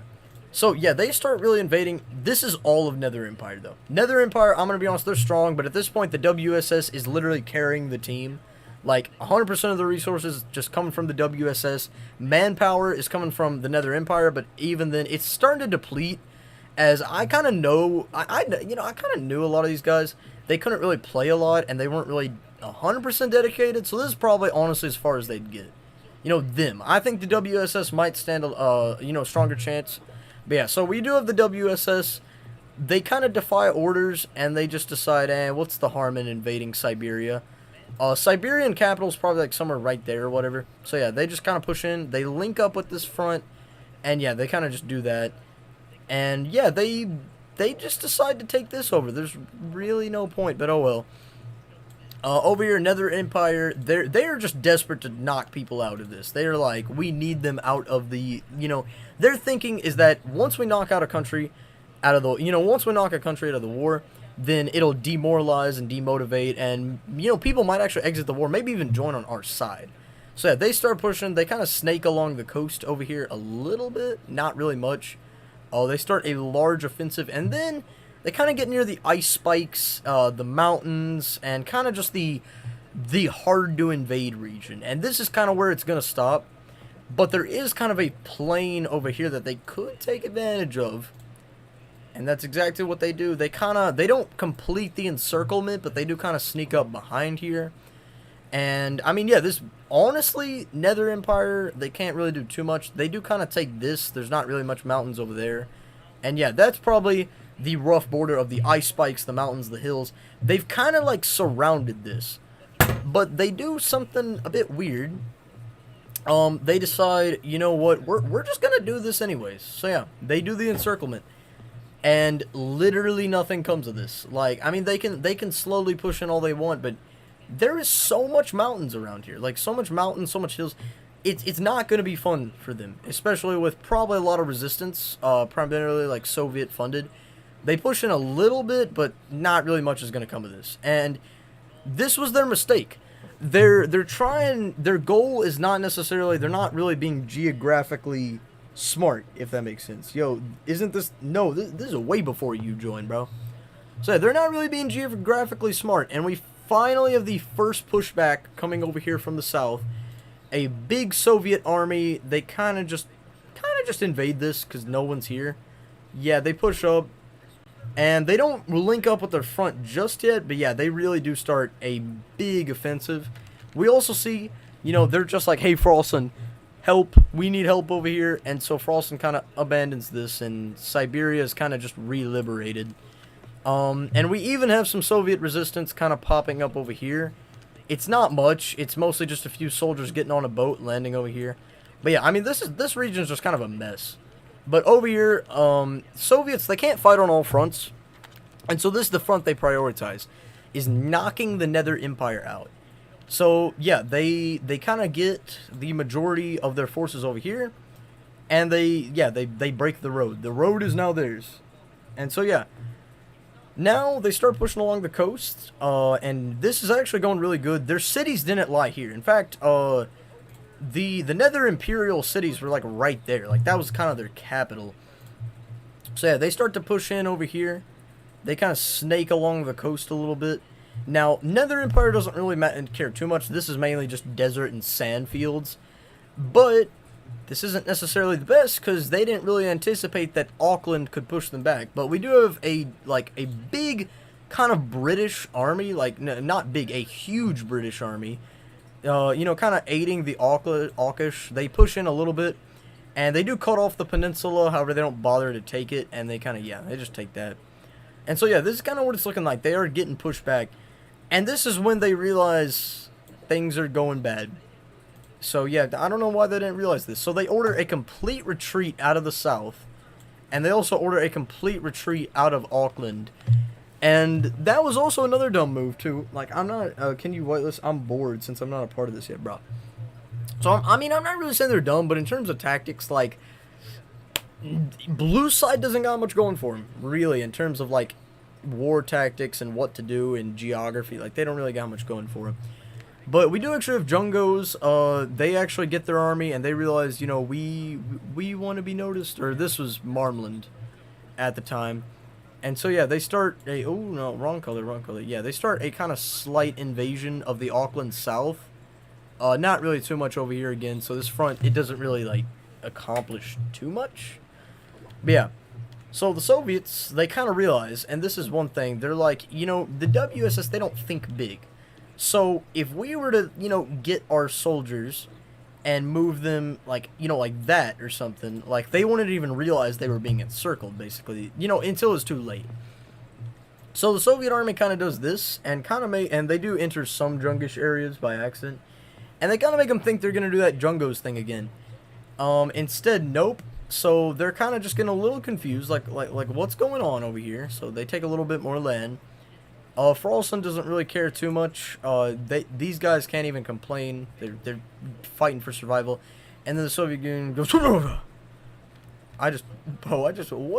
So, yeah, they start really invading. This is all of Nether Empire, though. Nether Empire, I'm going to be honest, they're strong, but at this point, the WSS is literally carrying the team. Like, 100% of the resources just coming from the WSS. Manpower is coming from the Nether Empire, but even then, it's starting to deplete. as I kind of know, I kind of knew a lot of these guys. They couldn't really play a lot, and they weren't really 100% dedicated. So this is probably honestly as far as they'd get. Them. I think the WSS might stand a stronger chance. But yeah, so we do have the WSS. They kind of defy orders, and they just decide, what's the harm in invading Siberia? Siberian capital's probably like somewhere right there or whatever. So yeah, they just kind of push in. They link up with this front, and yeah, they kind of just do that. And yeah, they just decide to take this over. There's really no point, but oh well. Over here, Nether Empire, they're just desperate to knock people out of this. They're like, we need them out of the, their thinking is that once we knock out a country out of the, once we knock a country out of the war, then it'll demoralize and demotivate, and, people might actually exit the war, maybe even join on our side. So yeah, they start pushing. They kind of snake along the coast over here a little bit, not really much. They start a large offensive, and then they kind of get near the ice spikes, the mountains, and kind of just the hard to invade region. And this is kind of where it's going to stop. But there is kind of a plain over here that they could take advantage of. And that's exactly what they do. They don't complete the encirclement, but they do kind of sneak up behind here. And, I mean, yeah, this, honestly, Nether Empire, they can't really do too much. They do kind of take this. There's not really much mountains over there. And, yeah, that's probably the rough border of the ice spikes, the mountains, the hills. They've kind of, like, surrounded this. But they do something a bit weird. They decide, you know what, we're just going to do this anyways. So, yeah, they do the encirclement. And literally nothing comes of this. Like, I mean, they can slowly push in all they want, but there is so much mountains around here. Like, so much mountains, so much hills. It's not going to be fun for them. Especially with probably a lot of resistance. Primarily, like, Soviet-funded. They push in a little bit, but not really much is going to come of this. And this was their mistake. They're trying... Their goal is not necessarily... They're not really being geographically smart, if that makes sense. Yo, isn't this... No, this is way before you joined, bro. So, yeah, they're not really being geographically smart. And we finally have the first pushback coming over here from the south. A big Soviet army. They kind of just invade this because no one's here. Yeah, they push up. And they don't link up with their front just yet. But yeah, they really do start a big offensive. We also see, they're just like, hey, Froston, help. We need help over here. And so Froston kind of abandons this. And Siberia is kind of just re-liberated. And we even have some Soviet resistance kind of popping up over here. It's not much. It's mostly just a few soldiers getting on a boat, landing over here. But yeah, I mean, this region is just kind of a mess. But over here, Soviets, they can't fight on all fronts. And so this is the front they prioritize, is knocking the Nether Empire out. So, yeah, they kind of get the majority of their forces over here. And they break the road. The road is now theirs. And so, yeah. Now they start pushing along the coast, and this is actually going really good. Their cities didn't lie here. In fact, the Nether Imperial cities were like right there. Like that was kind of their capital. So yeah, they start to push in over here. They kind of snake along the coast a little bit. Now, Nether Empire doesn't really care too much. This is mainly just desert and sand fields. But this isn't necessarily the best because they didn't really anticipate that Auckland could push them back. But we do have a big kind of British army, like not big, a huge British army. Kind of aiding the Aukish. They push in a little bit, and they do cut off the peninsula. However, they don't bother to take it, and they kind of they just take that. And so yeah, this is kind of what it's looking like. They are getting pushed back, and this is when they realize things are going bad. So, yeah, I don't know why they didn't realize this. So, they order a complete retreat out of the south. And they also order a complete retreat out of Auckland. And that was also another dumb move, too. Like, I'm not... can you whitelist? I'm bored since I'm not a part of this yet, bro. So, I'm not really saying they're dumb. But in terms of tactics, like... Blue side doesn't got much going for them, really. In terms of, like, war tactics and what to do and geography. Like, they don't really got much going for them. But we do actually have Jungos. They actually get their army, and they realize, we want to be noticed. Or this was Marmland at the time. And so, yeah, they start a... Oh, no, wrong color. Yeah, they start a kind of slight invasion of the Auckland South. Not really too much over here again. So this front, it doesn't really, like, accomplish too much. But, yeah. So the Soviets, they kind of realize, and this is one thing, they're like, the WSS, they don't think big. So if we were to, get our soldiers and move them like, like that or something, like they wouldn't even realize they were being encircled, basically, until it's too late. So the Soviet army kind of does this and and they do enter some Jungish areas by accident. And they kind of make them think they're going to do that Jungos thing again. Instead, nope. So they're kind of just getting a little confused, like what's going on over here. So they take a little bit more land. Frolson doesn't really care too much. These guys can't even complain. They're fighting for survival. And then the Soviet Union goes, what in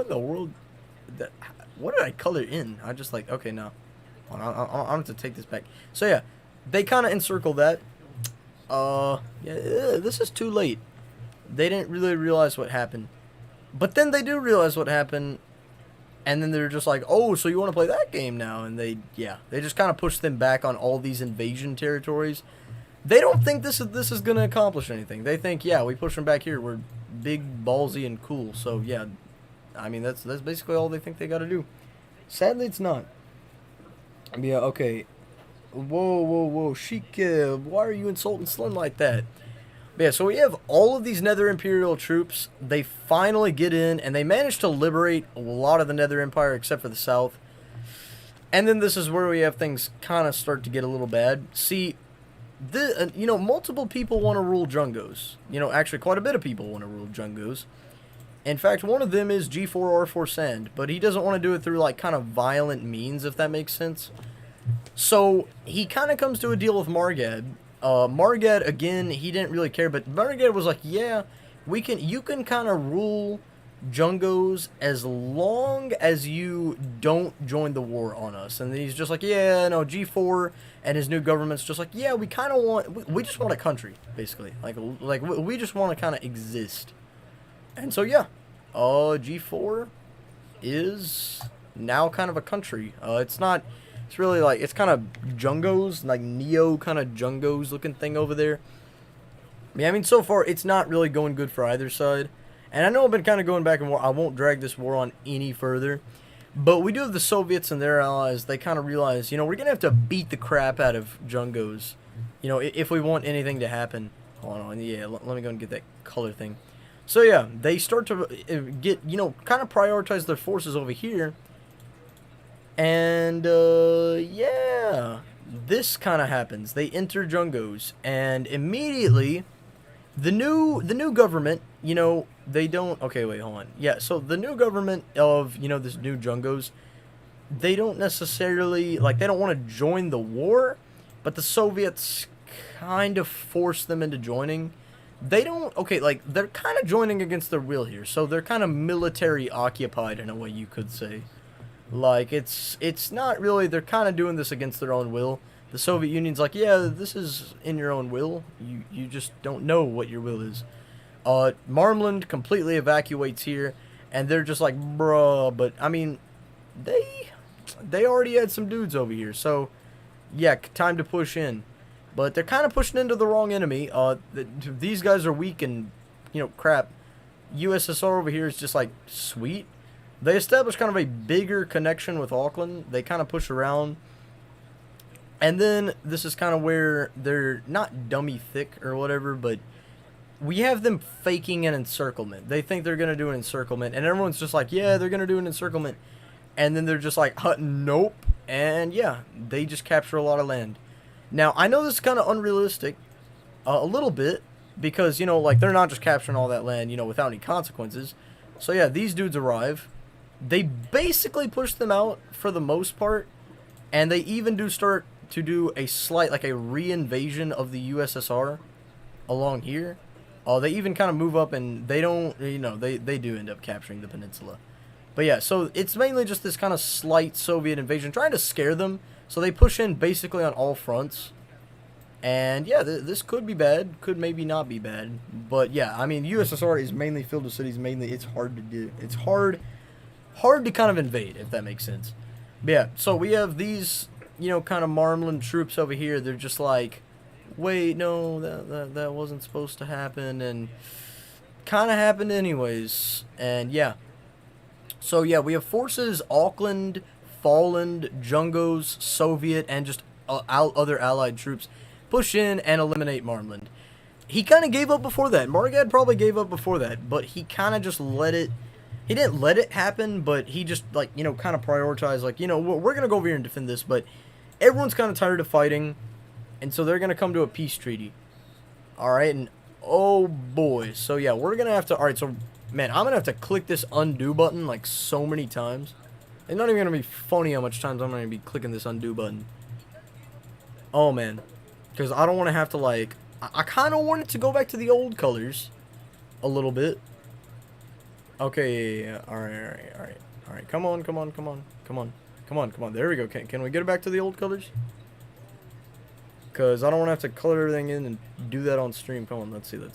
the world? What did I color in? I just like, okay, no. I'm going to take this back. So yeah, they kind of encircle that. Yeah, this is too late. They didn't really realize what happened. But then they do realize what happened. And then they're just like, oh, so you want to play that game now? And they just kind of push them back on all these invasion territories. They don't think this is going to accomplish anything. They think, yeah, we push them back here. We're big, ballsy, and cool. So, yeah, I mean, that's basically all they think they got to do. Sadly, it's not. Yeah, okay. Whoa, Sheik, why are you insulting Slim like that? But yeah, so we have all of these Nether Imperial troops. They finally get in, and they manage to liberate a lot of the Nether Empire, except for the south. And then this is where we have things kind of start to get a little bad. See, multiple people want to rule Jungos. Actually, quite a bit of people want to rule Jungos. In fact, one of them is G4R4 Sand, but he doesn't want to do it through, like, kind of violent means, if that makes sense. So, he kind of comes to a deal with Margad. Margad, again, he didn't really care, but Margad was like, yeah, you can kind of rule Jungos as long as you don't join the war on us. And he's just like, yeah, no, G4 and his new government's just like, yeah, we kind of we just want a country, basically. Like we just want to kind of exist. And so, yeah, G4 is now kind of a country. It's really like, it's kind of Jungos, like Neo kind of Jungos looking thing over there. Yeah, I mean, so far, it's not really going good for either side. And I know I've been kind of going back and forth. I won't drag this war on any further. But we do have the Soviets and their allies. They kind of realize, we're going to have to beat the crap out of Jungos. If we want anything to happen. Hold on, yeah, let me go and get that color thing. So, yeah, they start to get, kind of prioritize their forces over here. And, yeah, this kind of happens. They enter Jungos, and immediately, the new government, they don't, okay, wait, hold on. Yeah, so the new government of, this new Jungos, they don't necessarily, like, they don't want to join the war, but the Soviets kind of force them into joining. They don't, okay, like, they're kind of joining against their will here, so they're kind of military occupied in a way you could say. Like, it's not really, they're kind of doing this against their own will. The Soviet Union's like, yeah, this is in your own will. You just don't know what your will is. Marmland completely evacuates here, and they're just like, bruh, but, I mean, they already had some dudes over here, so, yeah, time to push in. But they're kind of pushing into the wrong enemy. These guys are weak and, crap. USSR over here is just like, sweet. They establish kind of a bigger connection with Auckland. They kind of push around. And then this is kind of where they're not dummy thick or whatever, but we have them faking an encirclement. They think they're going to do an encirclement, and everyone's just like, yeah, they're going to do an encirclement. And then they're just like, nope. And yeah, they just capture a lot of land. Now, I know this is kind of unrealistic, a little bit, because, like, they're not just capturing all that land, without any consequences. So yeah, these dudes arrive. They basically push them out for the most part, and they even do start to do a slight, like a re-invasion of the USSR along here. They even kind of move up, and they don't, they do end up capturing the peninsula. But yeah, so it's mainly just this kind of slight Soviet invasion, trying to scare them, so they push in basically on all fronts. And yeah, this could be bad, could maybe not be bad, but yeah, I mean, USSR is mainly filled with cities, mainly, it's hard to do, it's hard to kind of invade, if that makes sense. But yeah, so we have these, kind of Marmland troops over here. They're just like, wait, no, that wasn't supposed to happen, and kind of happened anyways. And yeah, So yeah, we have forces Auckland, Falland, Jungos, Soviet, and just other allied troops push in and eliminate Marmland. He kind of gave up before that. Margad probably gave up before that, but he kind of just let it. He didn't let it happen, but he just, like, you know, kind of prioritized, like, you know, we're going to go over here and defend this, but everyone's kind of tired of fighting, and so they're going to come to a peace treaty. Alright, and oh boy. So yeah, we're going to have to, alright, so, man, I'm going to have to click this undo button, like, so many times. It's not even going to be funny how much times I'm going to be clicking this undo button. Oh, man. Because I don't want to have to, like, I kind of want it to go back to the old colors a little bit. Okay, yeah. Alright. Come on. There we go. Can we get it back to the old colors? Because I don't want to have to color everything in and do that on stream. Come on, let's see. No.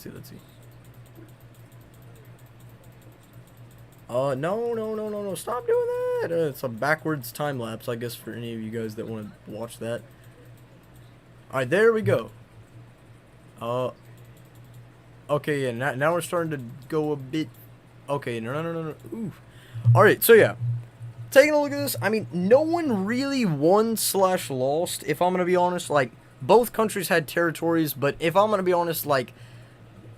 Stop doing that. It's a backwards time lapse, I guess, for any of you guys that want to watch that. Alright, there we go. Okay, yeah, now we're starting to go a bit. Okay, no. Ooh. Alright, so yeah. Taking a look at this, I mean, no one really won/lost, if I'm gonna be honest. Like, both countries had territories, but if I'm gonna be honest, like,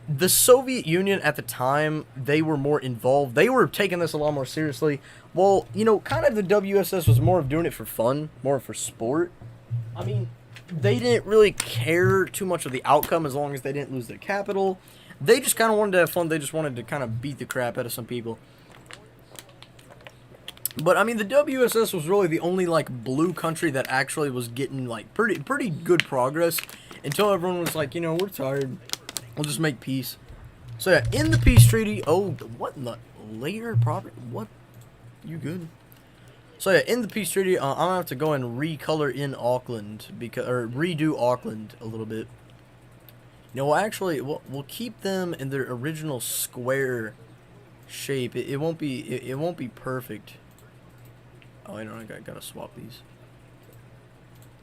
the Soviet Union at the time, they were more involved. They were taking this a lot more seriously. Well, you know, kind of the WSS was more of doing it for fun, more for sport. I mean, they didn't really care too much of the outcome as long as they didn't lose their capital. They just kind of wanted to have fun. They just wanted to kind of beat the crap out of some people. But, I mean, the WSS was really the only, like, blue country that actually was getting, like, pretty good progress until everyone was like, you know, we're tired. We'll just make peace. So, yeah, in the peace treaty... Oh, what in the... Later property? What? You good? So, yeah, in the peace treaty, I'm going to have to go and recolor in Auckland, because, or redo Auckland a little bit. You know, actually, we'll keep them in their original square shape. It won't be perfect. Oh, I know, I gotta swap these.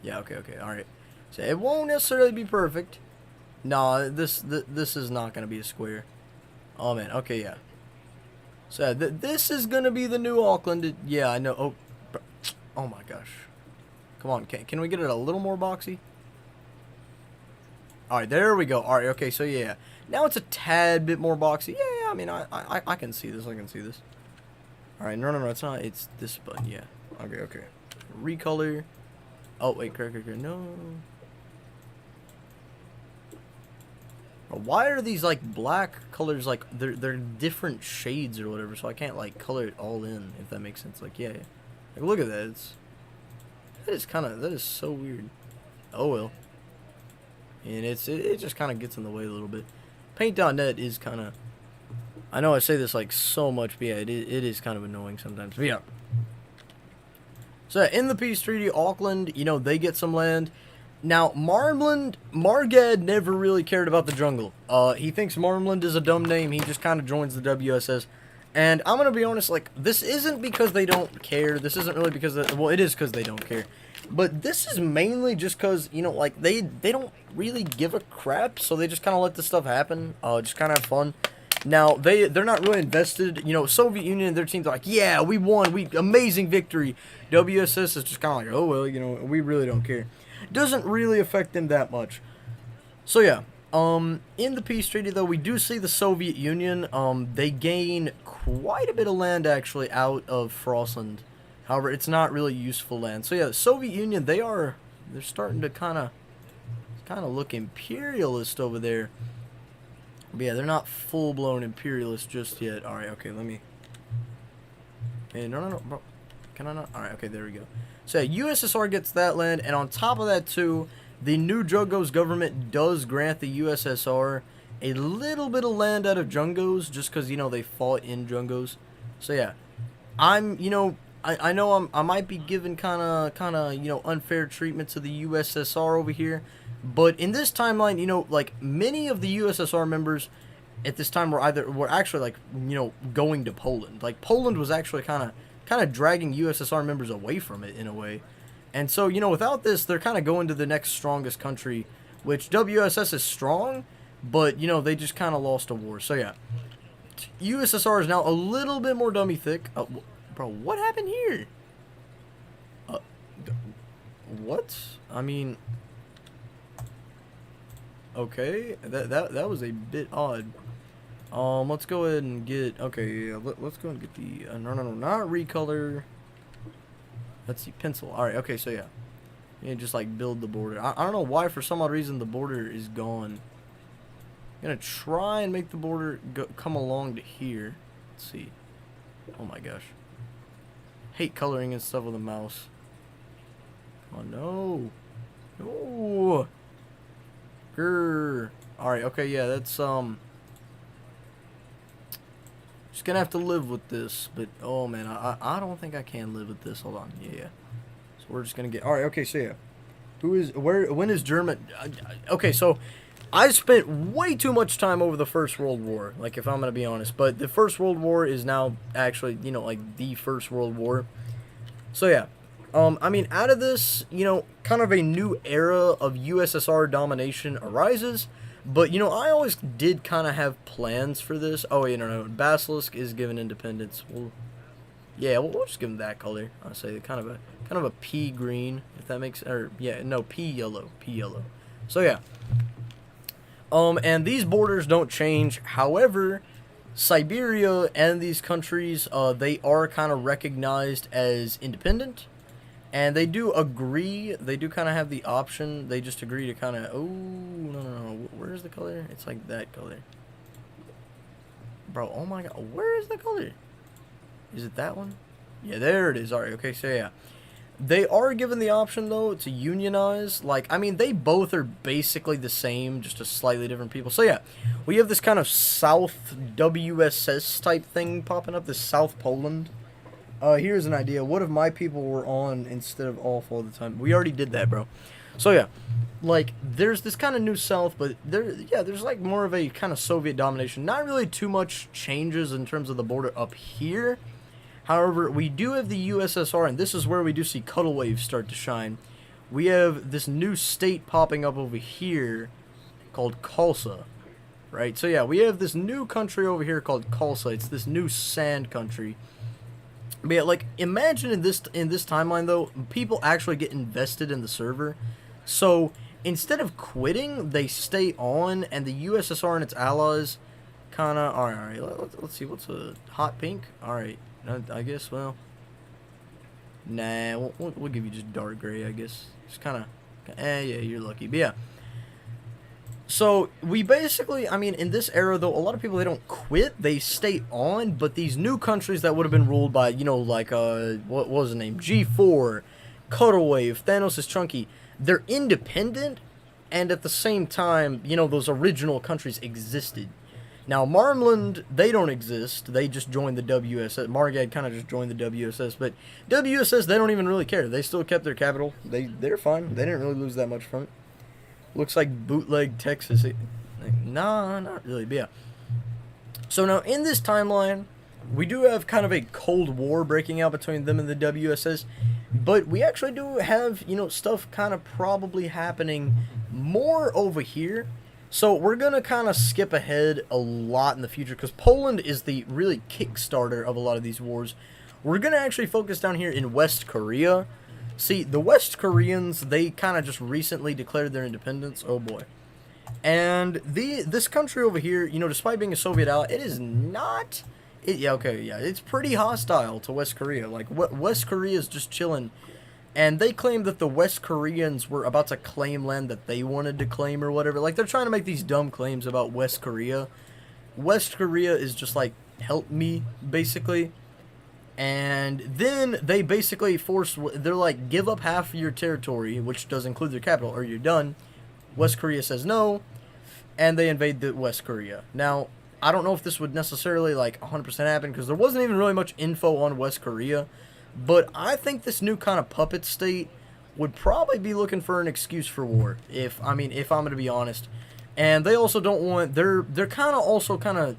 Yeah, okay, alright. So, it won't necessarily be perfect. No, this is not gonna be a square. Oh, man, okay, yeah. So, this is gonna be the new Auckland. Yeah, I know. Oh my gosh. Come on, can we get it a little more boxy? Alright, there we go. Alright, okay, so yeah. Now it's a tad bit more boxy. Yeah, I mean, I can see this. Alright, no, it's not. It's this button, yeah. Okay. Recolor. Oh, wait, correct. No. Why are these, like, black colors, like, they're different shades or whatever, so I can't, like, color it all in, if that makes sense. Like, yeah. Like, look at that. That is so weird. Oh, well. And it just kind of gets in the way a little bit. Paint.net is kind of... I know I say this, like, so much, but yeah, it is kind of annoying sometimes. But yeah. So, in the peace treaty, Auckland, you know, they get some land. Now, Margad never really cared about the jungle. He thinks Marmland is a dumb name. He just kind of joins the WSS. And I'm going to be honest, like, this isn't because they don't care. This isn't really because, well, it is because they don't care. But this is mainly just because, you know, like, they don't really give a crap. So they just kind of let this stuff happen. Just kind of have fun. Now, they're not really invested. You know, Soviet Union, their team's like, yeah, we won. Amazing victory. WSS is just kind of like, oh, well, you know, we really don't care. Doesn't really affect them that much. So, yeah. In the peace treaty, though, we do see the Soviet Union. They gain quite a bit of land, actually, out of Frostland. However, it's not really useful land. So, yeah, the Soviet Union, they're starting to kind of look imperialist over there. But yeah, they're not full-blown imperialists just yet. Alright, okay, let me... Hey, no, bro. Can I not? Alright, okay, there we go. So, yeah, USSR gets that land, and on top of that, too, the new Jungos government does grant the USSR a little bit of land out of Jungos, just because, you know, they fought in Jungos. So, yeah, you know, I know I might be giving kind of, you know, unfair treatment to the USSR over here. But in this timeline, you know, like, many of the USSR members at this time were actually, like, you know, going to Poland. Like, Poland was actually kind of dragging USSR members away from it in a way. And so, you know, without this, they're kind of going to the next strongest country, which WSS is strong, but, you know, they just kind of lost a war. So, yeah. USSR is now a little bit more dummy thick. Bro, what happened here? What? I mean, okay, that was a bit odd. Let's go ahead and get, okay, yeah, let's go and get the, no, not recolor. Let's see, pencil. Alright, okay, so yeah. You just like build the border. I don't know why, for some odd reason, the border is gone. I'm gonna try and make the border come along to here. Let's see. Oh my gosh. Hate coloring and stuff with a mouse. Oh no. No. Grr. Alright, okay, yeah, that's, just gonna have to live with this, but, oh man, I don't think I can live with this. Hold on, yeah. So we're just gonna get, alright, okay, so yeah. When is German, okay, so, I spent way too much time over the First World War, like, if I'm gonna be honest, but the First World War is now actually, you know, like, the First World War. So, yeah. I mean, out of this, you know, kind of a new era of USSR domination arises. But, you know, I always did kind of have plans for this. Oh, you know, Basilisk is given independence. Well, yeah, we'll just give him that color. I'll say kind of a pea green, if that makes, or yeah, no, pea yellow. So yeah. And these borders don't change. However, Siberia and these countries, they are kind of recognized as independent. And they do agree, they do kind of have the option, they just agree to kind of, oh, no, where's the color? It's like that color. Bro, oh my god, where is the color? Is it that one? Yeah, there it is, alright, okay, so yeah. They are given the option, though, to unionize, like, I mean, they both are basically the same, just a slightly different people. So yeah, we have this kind of South WSS type thing popping up, this South Poland. Here's an idea. What if my people were on instead of off all the time? We already did that, bro. So, yeah. Like, there's this kind of new South, but there's like more of a kind of Soviet domination. Not really too much changes in terms of the border up here. However, we do have the USSR, and this is where we do see Cuddle Wave start to shine. We have this new state popping up over here called Khalsa. Right? So, yeah, we have this new country over here called Khalsa. It's this new sand country. But yeah, like, imagine in this timeline, though, people actually get invested in the server. So, instead of quitting, they stay on, and the USSR and its allies kind of, alright, let's see, what's a hot pink? Alright, I guess, well, nah, we'll give you just dark gray, I guess. It's kind of, yeah, you're lucky, but yeah. So, we basically, I mean, in this era, though, a lot of people, they don't quit, they stay on, but these new countries that would have been ruled by, you know, like, what was the name? G4, Cuddle Wave, Thanos is Chunky, they're independent, and at the same time, you know, those original countries existed. Now, Marmland, they don't exist, they just joined the WSS, Margad kind of just joined the WSS, but WSS, they don't even really care, they still kept their capital, they're fine, they didn't really lose that much from it. Looks like bootleg Texas. Nah, not really, but yeah. So now, in this timeline, we do have kind of a Cold War breaking out between them and the WSS. But we actually do have, you know, stuff kind of probably happening more over here. So we're going to kind of skip ahead a lot in the future, because Poland is the really kickstarter of a lot of these wars. We're going to actually focus down here in West Korea. See, the West Koreans, they kind of just recently declared their independence. Oh, boy. And this country over here, you know, despite being a Soviet ally, it is not... it's pretty hostile to West Korea. Like, West Korea is just chilling. And they claim that the West Koreans were about to claim land that they wanted to claim or whatever. Like, they're trying to make these dumb claims about West Korea. West Korea is just like, help me, basically. And then they basically they're like, give up half of your territory, which does include their capital, or you're done. West Korea says no, and they invade the West Korea. Now, I don't know if this would necessarily, like, 100% happen, because there wasn't even really much info on West Korea. But I think this new kind of puppet state would probably be looking for an excuse for war, if I'm going to be honest. And they also don't want, they're kind of also kind of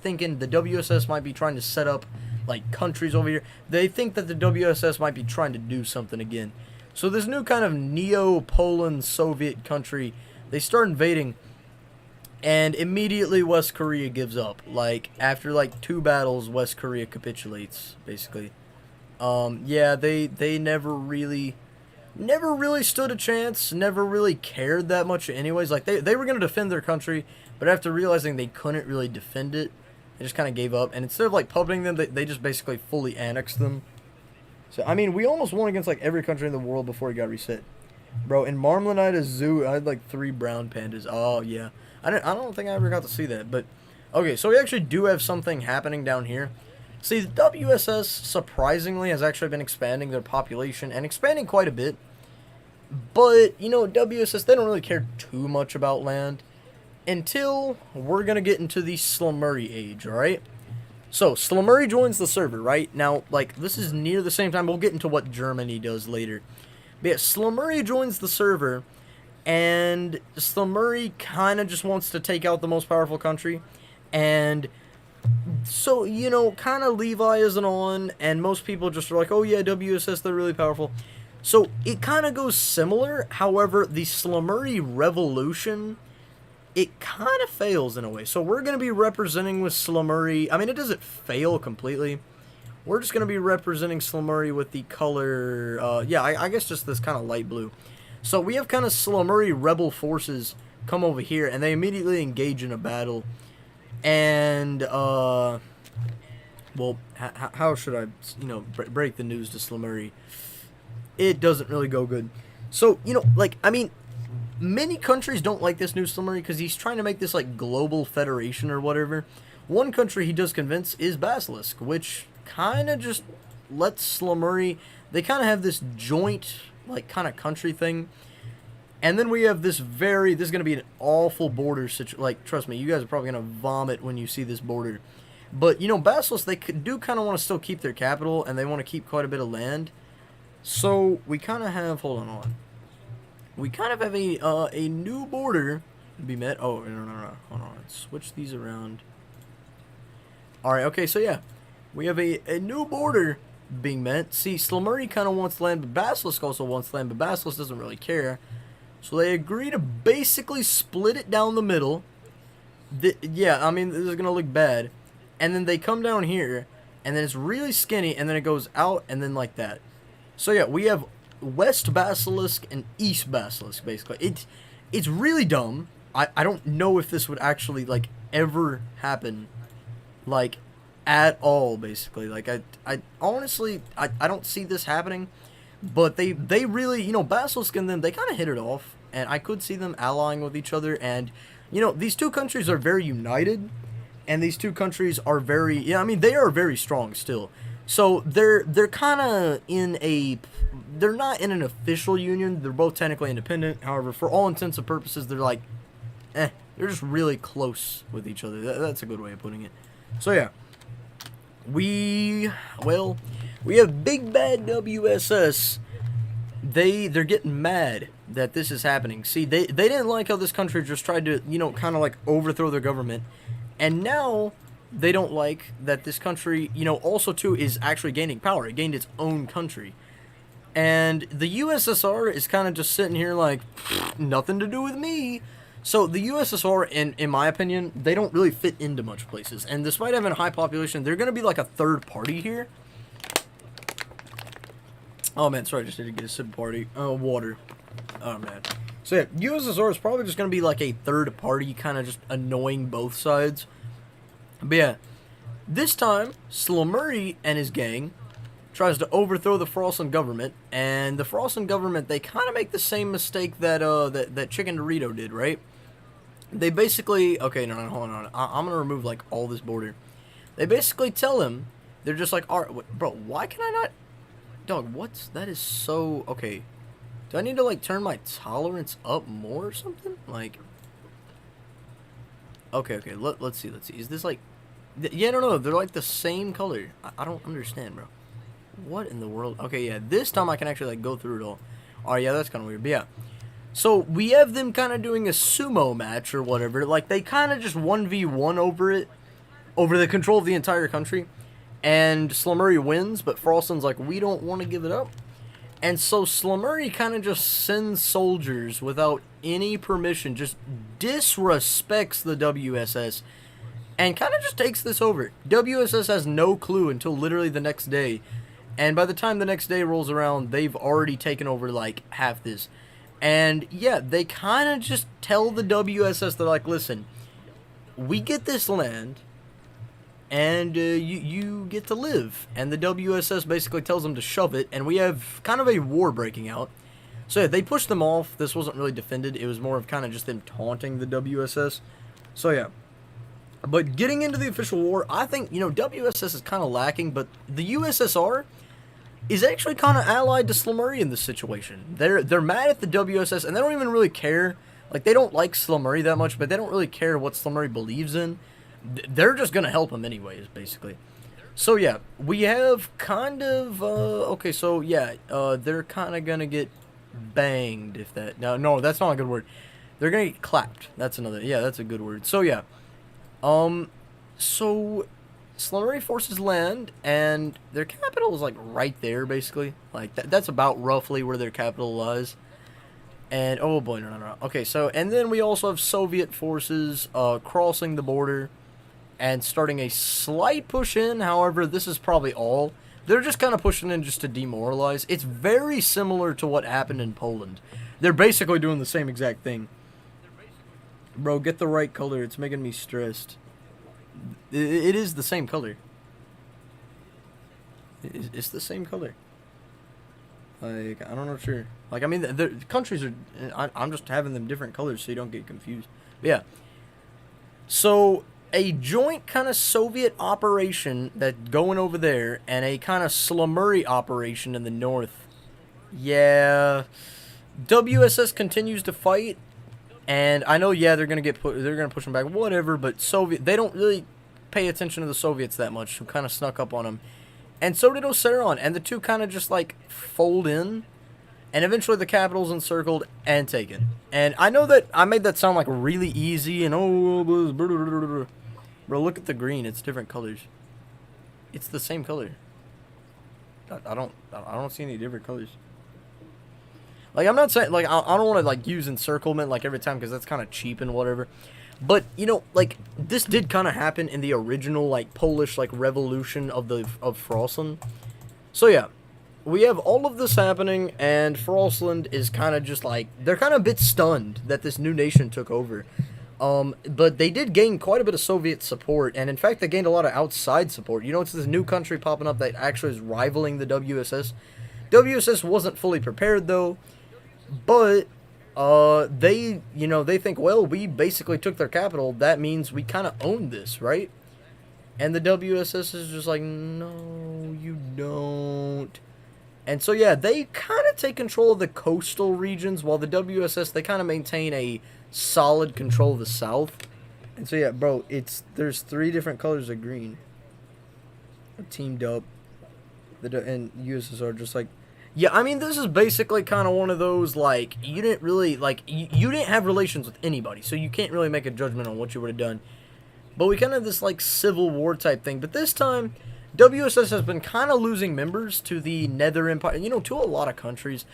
thinking the WSS might be trying to set up, like, countries over here. They think that the WSS might be trying to do something again. So this new kind of neo-Poland Soviet country, they start invading. And immediately West Korea gives up. Like, after like 2 battles, West Korea capitulates, basically. Yeah, they never really stood a chance, never really cared that much anyways. Like, they were going to defend their country, but after realizing they couldn't really defend it, they just kind of gave up. And instead of, like, puppeting them, they just basically fully annexed them. So, I mean, we almost won against, like, every country in the world before he got reset. Bro, in Marmalade Zoo, I had, like, 3 brown pandas. Oh, yeah. I don't think I ever got to see that, but... Okay, so we actually do have something happening down here. See, the WSS, surprisingly, has actually been expanding their population, and expanding quite a bit. But, you know, WSS, they don't really care too much about land until we're going to get into the Slumurry age, alright? So, Slumurry joins the server, right? Now, like, this is near the same time. We'll get into what Germany does later. But yeah, Slumurry joins the server, and Slumurry kind of just wants to take out the most powerful country. And so, you know, kind of Levi isn't on, and most people just are like, oh yeah, WSS, they're really powerful. So, it kind of goes similar. However, the Slumurry Revolution, it kind of fails in a way. So, we're going to be representing with Slumurry. I mean, it doesn't fail completely. We're just going to be representing Slumurry with the color, yeah, I guess just this kind of light blue. So, we have kind of Slumurry rebel forces come over here, and they immediately engage in a battle. And, well, how should I, you know, break the news to Slumurry? It doesn't really go good. So, you know, like, I mean, many countries don't like this new Slumurry because he's trying to make this, like, global federation or whatever. One country he does convince is Basilisk, which kind of just lets Slumurry, they kind of have this joint, like, kind of country thing. And then we have this this is going to be an awful border situation. Like, trust me, you guys are probably going to vomit when you see this border. But, you know, Basilisk, they do kind of want to still keep their capital, and they want to keep quite a bit of land. So, we kind of have, hold on. We kind of have a new border to be met. Oh, no, hold on. Let's switch these around. Alright, okay, so yeah. We have a new border being met. See, Slumurry kind of wants land, but Basilisk also wants land, but Basilisk doesn't really care. So they agree to basically split it down the middle. Yeah, I mean, this is going to look bad. And then they come down here, and then it's really skinny, and then it goes out, and then like that. So yeah, we have West Basilisk and East Basilisk, basically. It's really dumb. I don't know if this would actually, like, ever happen, like, at all, basically. Like, I honestly, I don't see this happening. But they really, you know, Basilisk and them, they kind of hit it off. And I could see them allying with each other. And, you know, these two countries are very united. And these two countries are very, yeah, I mean, they are very strong still. So they're kind of in a, they're not in an official union. They're both technically independent. However, for all intents and purposes, they're like, they're just really close with each other. That's a good way of putting it. So yeah, we have Big Bad WSS. They're getting mad that this is happening. See, they didn't like how this country just tried to, you know, kind of like overthrow their government. And now they don't like that this country, you know, also too is actually gaining power. It gained its own country. And the USSR is kind of just sitting here like, nothing to do with me. So the USSR, in my opinion, they don't really fit into much places. And despite having a high population, they're going to be like a third party here. Oh man, sorry, I just need to get a sip of party. Water. Oh man. So yeah, USSR is probably just going to be like a third party, kind of just annoying both sides. But yeah, this time, Slumurry and his gang tries to overthrow the Frossen government. And the Frossen government, they kind of make the same mistake that that Chicken Dorito did, right? They basically, okay, no, hold on. I'm going to remove like all this border. They basically tell him, they're just like, alright, bro, why can I not? Dog, that is so, okay. Do I need to, like, turn my tolerance up more or something? Like, okay, let's see. Is this, like, yeah, no, they're, like, the same color. I don't understand, bro. What in the world? Okay, yeah, this time I can actually, like, go through it all. Alright, yeah, that's kind of weird, but yeah. So, we have them kind of doing a sumo match or whatever. Like, they kind of just 1v1 over the control of the entire country. And Slumurry wins, but Frossen's like, we don't want to give it up. And so Slumuri kind of just sends soldiers without any permission, just disrespects the WSS, and kind of just takes this over. WSS has no clue until literally the next day. And by the time the next day rolls around, they've already taken over like half this. And yeah, they kind of just tell the WSS, they're like, listen, we get this land, and you get to live. And the WSS basically tells them to shove it, and we have kind of a war breaking out. So yeah, they pushed them off. This wasn't really defended. It was more of kind of just them taunting the WSS. So yeah. But getting into the official war, I think, WSS is kind of lacking, but the USSR is actually kind of allied to Slumuri in this situation. They're mad at the WSS, and they don't even really care. Like, they don't like Slumuri that much, but they don't really care what Slumuri believes in. They're just going to help him anyways, basically. So, yeah, we have kind of, okay, so, yeah, they're kind of going to get banged, if that, no, that's not a good word. They're going to get clapped. That's another, yeah, that's a good word. So, yeah, so Slumuri forces land, and their capital is, like, right there, basically. Like, that's about roughly where their capital lies. And, oh boy, no. Okay, so, and then we also have Soviet forces, crossing the border and starting a slight push in. However, this is probably all. They're just kind of pushing in just to demoralize. It's very similar to what happened in Poland. They're basically doing the same exact thing. Bro, get the right color. It's making me stressed. It is the same color. It's the same color. Like, I don't know, sure. Like, I mean, the countries are... I'm just having them different colors so you don't get confused. But yeah. So, a joint kind of Soviet operation that's going over there, and a kind of Slumuri operation in the north. Yeah. WSS continues to fight, and I know, yeah, they're gonna push them back, whatever. But they don't really pay attention to the Soviets that much, who kind of snuck up on them. And so did Oseron, and the two kind of just, like, fold in, and eventually the capital's encircled and taken. And I know that I made that sound, like, really easy, and bro, look at the green, it's different colors. It's the same color. I don't see any different colors. Like, I'm not saying, like, I don't want to, like, use encirclement, like, every time, because that's kind of cheap and whatever. But, like, this did kind of happen in the original, like, Polish, like, revolution of Frossland. So, yeah, we have all of this happening, and Frossland is kind of just, like, they're kind of a bit stunned that this new nation took over. But they did gain quite a bit of Soviet support, and in fact, they gained a lot of outside support. It's this new country popping up that actually is rivaling the WSS. WSS wasn't fully prepared, though, but... they think, well, we basically took their capital. That means we kind of own this, right? And the WSS is just like, no, you don't. And so, yeah, they kind of take control of the coastal regions, while the WSS, they kind of maintain a solid control of the south. And so, yeah, bro, there's 3 different colors of green. Teamed up. And USSR just like... Yeah, I mean, this is basically kind of one of those, like, you didn't really, like, you didn't have relations with anybody, so you can't really make a judgment on what you would have done. But we kind of have this, like, civil war type thing. But this time, WSS has been kind of losing members to the Nether Empire, to a lot of countries.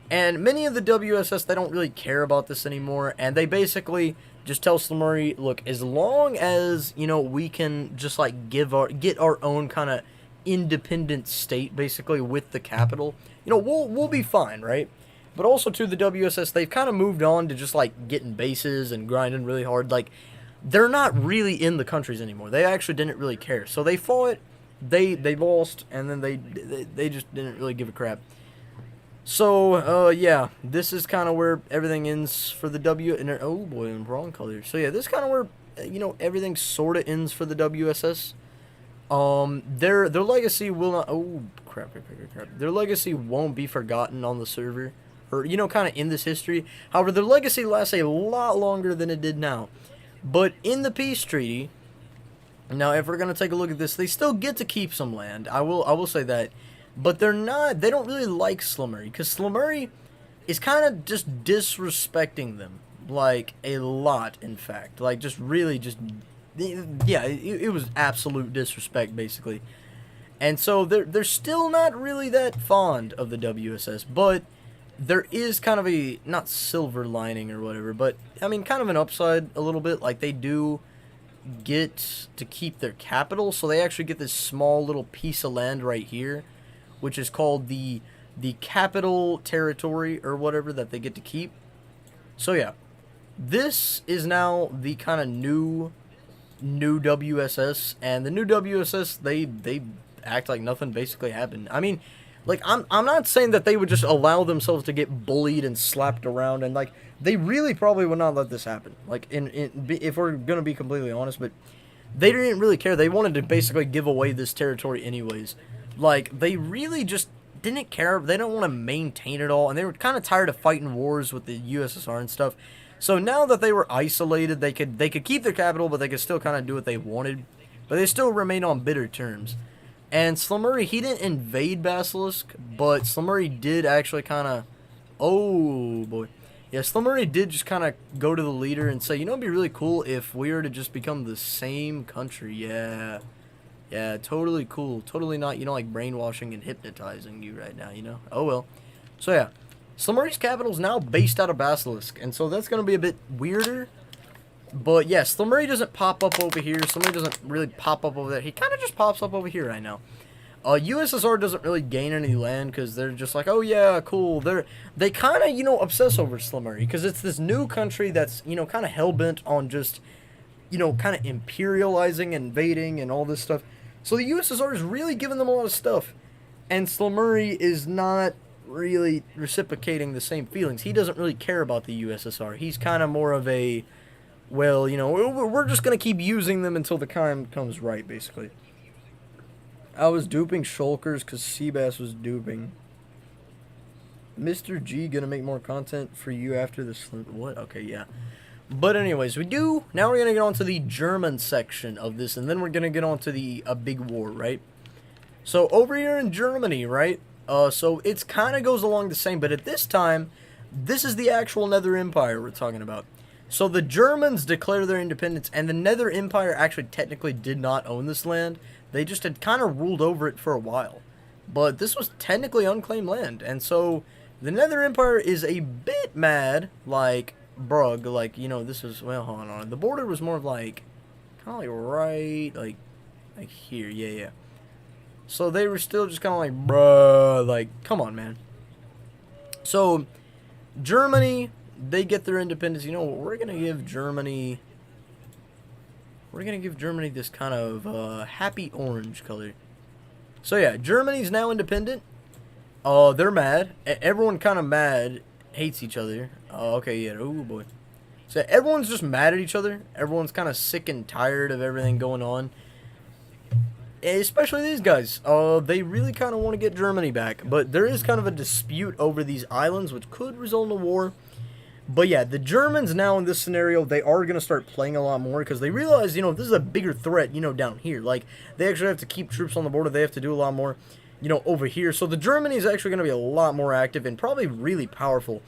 And many of the WSS, they don't really care about this anymore, and they basically just tell Slumuri, look, as long as, we can just, like, get our own kind of independent state, basically, with the capital, we'll be fine, right? But also, to the WSS, they've kind of moved on to just, like, getting bases and grinding really hard. Like, they're not really in the countries anymore. They actually didn't really care. So they fought, they lost, and then they just didn't really give a crap. So, yeah, this is kind of where everything ends for the oh boy, I'm wrong color. So, yeah, this is kind of where, everything sort of ends for the WSS. Their legacy will not... Oh, crap. Their legacy won't be forgotten on the server. Or, kind of in this history. However, their legacy lasts a lot longer than it did now. But in the peace treaty... Now, if we're going to take a look at this, they still get to keep some land. I will say that. But they don't really like Slumuri. Because Slumuri is kind of just disrespecting them. Like, a lot, in fact. Like, just really just... Yeah, it was absolute disrespect, basically. And so they're still not really that fond of the WSS, but there is kind of a, not silver lining or whatever, but I mean kind of an upside a little bit. Like, they do get to keep their capital, so they actually get this small little piece of land right here, which is called the capital territory or whatever that they get to keep. So yeah, this is now the kind of new WSS, and the new WSS, they act like nothing basically happened. I mean, like, I'm not saying that they would just allow themselves to get bullied and slapped around, and like, they really probably would not let this happen. Like, if we're gonna be completely honest, but they didn't really care. They wanted to basically give away this territory anyways. Like, they really just didn't care. They don't want to maintain it all, and they were kind of tired of fighting wars with the USSR and stuff. So now that they were isolated, they could keep their capital, but they could still kind of do what they wanted. But they still remain on bitter terms. And Slumurry, he didn't invade Basilisk, but Slumurry did actually kind of... Oh, boy. Yeah, Slumurry did just kind of go to the leader and say, you know, it'd be really cool if we were to just become the same country. Yeah. Yeah, totally cool. Totally not, you know, like brainwashing and hypnotizing you right now, you know? Oh, well. So, yeah. Slumurry's capital is now based out of Basilisk, and so that's going to be a bit weirder. But, yeah, Slumurry doesn't pop up over here. Slumurry doesn't really pop up over there. He kind of just pops up over here right now. USSR doesn't really gain any land because they're just like, oh, yeah, cool. They kind of, you know, obsess over Slumurry because it's this new country that's, you know, kind of hell-bent on just, you know, kind of imperializing, invading, and all this stuff. So the USSR is really giving them a lot of stuff. And Slumurry is not really reciprocating the same feelings. He doesn't really care about the USSR. He's kind of more of a, well, you know, we're just going to keep using them until the time comes right, basically. I was duping shulkers because Seabass was duping. Mr. G gonna make more content for you after this. What? Okay, yeah. But anyways, now we're gonna get on to the German section of this, and then we're gonna get on to the big war, right? So over here in Germany, right? So it's kind of goes along the same, but at this time, this is the actual Nether Empire we're talking about. So the Germans declare their independence, and the Nether Empire actually technically did not own this land. They just had kind of ruled over it for a while. But this was technically unclaimed land, and so the Nether Empire is a bit mad, like, brug, like, you know, this is, well, hold on. The border was more of like, kind of like right, like here, yeah. So they were still just kind of like, bruh, like, come on, man. So, Germany, they get their independence. You know what, we're going to give Germany this kind of happy orange color. So yeah, Germany's now independent. They're mad. Everyone kind of mad, hates each other. Okay, yeah, oh boy. So everyone's just mad at each other. Everyone's kind of sick and tired of everything going on. Especially these guys. They really kind of want to get Germany back. But there is kind of a dispute over these islands, which could result in a war. But yeah, the Germans now in this scenario, they are going to start playing a lot more because they realize, you know, this is a bigger threat, you know, down here. Like, they actually have to keep troops on the border. They have to do a lot more, you know, over here. So the Germany is actually going to be a lot more active and probably really powerful.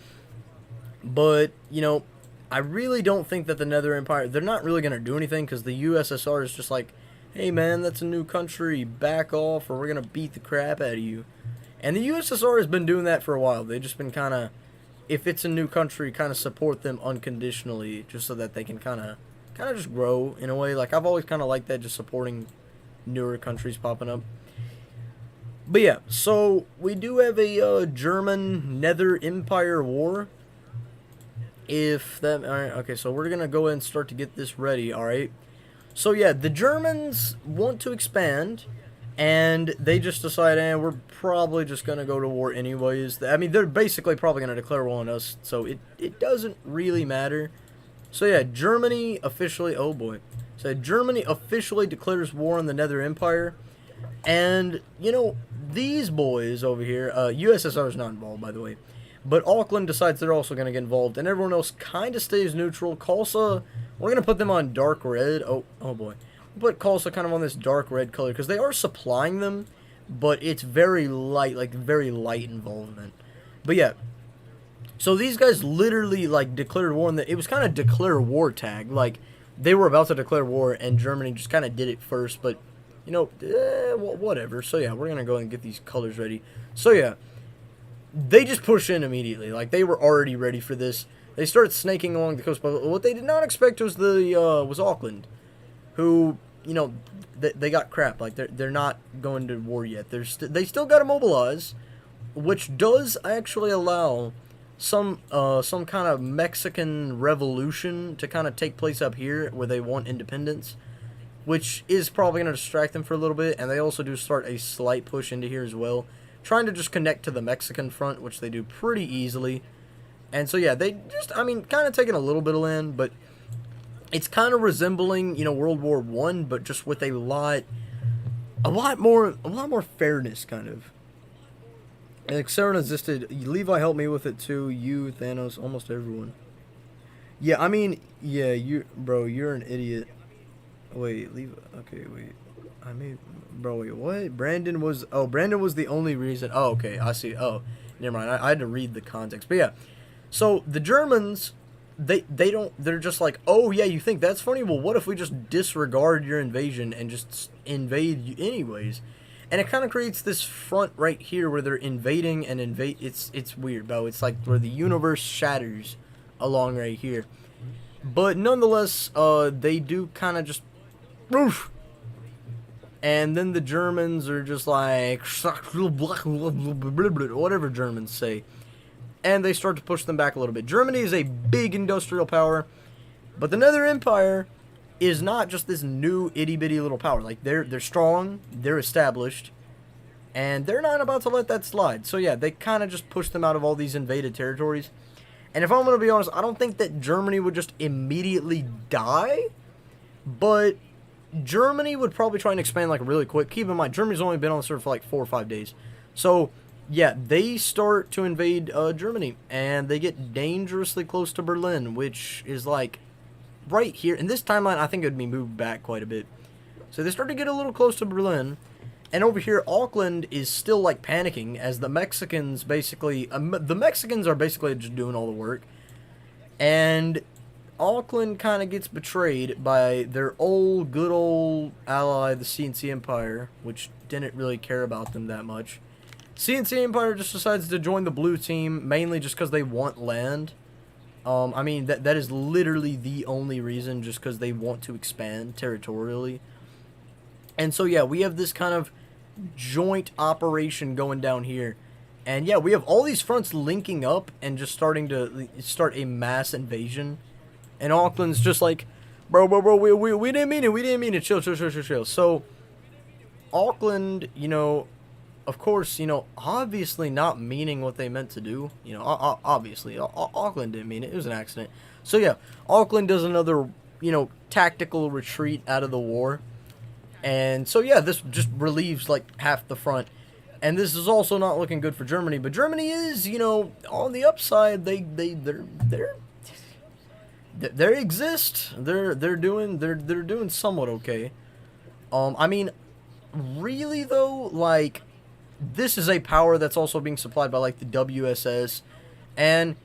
But, you know, I really don't think that the Nether Empire, they're not really going to do anything because the USSR is just like, hey, man, that's a new country. Back off or we're going to beat the crap out of you. And the USSR has been doing that for a while. They've just been kind of, if it's a new country, kind of support them unconditionally just so that they can kind of just grow in a way. Like, I've always kind of liked that, just supporting newer countries popping up. But yeah, so we do have a German Nether Empire war. If that, alright, okay, so we're going to go ahead and start to get this ready, alright? So yeah, the Germans want to expand, and they just decide, we're probably just going to go to war anyways. I mean, they're basically probably going to declare war on us, so it doesn't really matter. So yeah, Germany officially, oh boy. So Germany officially declares war on the Nether Empire. And, you know, these boys over here, USSR is not involved, by the way. But Auckland decides they're also going to get involved, and everyone else kind of stays neutral. Khalsa, we're going to put them on dark red. Oh boy. We'll put Khalsa kind of on this dark red color, because they are supplying them, but it's very light, like very light involvement. But yeah, so these guys literally, like, declared war, and it was kind of declare war tag. Like, they were about to declare war, and Germany just kind of did it first, but you know, whatever. So yeah, we're gonna go and get these colors ready. So yeah, they just push in immediately. Like, they were already ready for this. They started snaking along the coast, but what they did not expect was Auckland, who, you know, they got crap. Like, they're not going to war yet. They still got to mobilize, which does actually allow some kind of Mexican revolution to kind of take place up here where they want independence, which is probably going to distract them for a little bit. And they also do start a slight push into here as well, trying to just connect to the Mexican front, which they do pretty easily. And so yeah, they just, I mean, kind of taking a little bit of land, but it's kind of resembling, you know, World War One, but just with a lot more fairness, kind of. And Xerna existed. Levi helped me with it too. You, Thanos, almost everyone. Yeah, I mean, yeah, you're an idiot. Wait, Levi. Okay, wait. Bro, wait, what? Brandon was the only reason. Oh, okay, I see. Oh, never mind. I had to read the context, but yeah. So the Germans, they're just like, oh yeah, you think that's funny? Well, what if we just disregard your invasion and just invade you anyways? And it kind of creates this front right here where they're invading and invade. It's weird, bro. It's like where the universe shatters along right here. But nonetheless, they do kind of just, oof. And then the Germans are just like, whatever Germans say. And they start to push them back a little bit. Germany is a big industrial power, but the Nether Empire is not just this new itty-bitty little power. Like, they're strong, they're established, and they're not about to let that slide. So yeah, they kind of just push them out of all these invaded territories. And if I'm going to be honest, I don't think that Germany would just immediately die, but Germany would probably try and expand like really quick. Keep in mind, Germany's only been on the server for like 4 or 5 days. So yeah, they start to invade Germany, and they get dangerously close to Berlin, which is like right here. In this timeline, I think it would be moved back quite a bit. So they start to get a little close to Berlin, and over here, Auckland is still like panicking as the Mexicans basically, the Mexicans are basically just doing all the work, and Auckland kind of gets betrayed by their good old ally, the CNC Empire, which didn't really care about them that much. CNC Empire just decides to join the blue team, mainly just because they want land. I mean, that is literally the only reason, just because they want to expand territorially. And so, yeah, we have this kind of joint operation going down here. And, yeah, we have all these fronts linking up and just starting to start a mass invasion. And Auckland's just like, bro, we didn't mean it, chill. So, Auckland, you know, of course, you know, obviously not meaning what they meant to do. You know, obviously, Auckland didn't mean it. It was an accident. So, yeah, Auckland does another, you know, tactical retreat out of the war. And so, yeah, this just relieves, like, half the front. And this is also not looking good for Germany. But Germany is, you know, on the upside. They exist. They're doing somewhat okay. I mean, really, though, like, this is a power that's also being supplied by, like, the WSS, and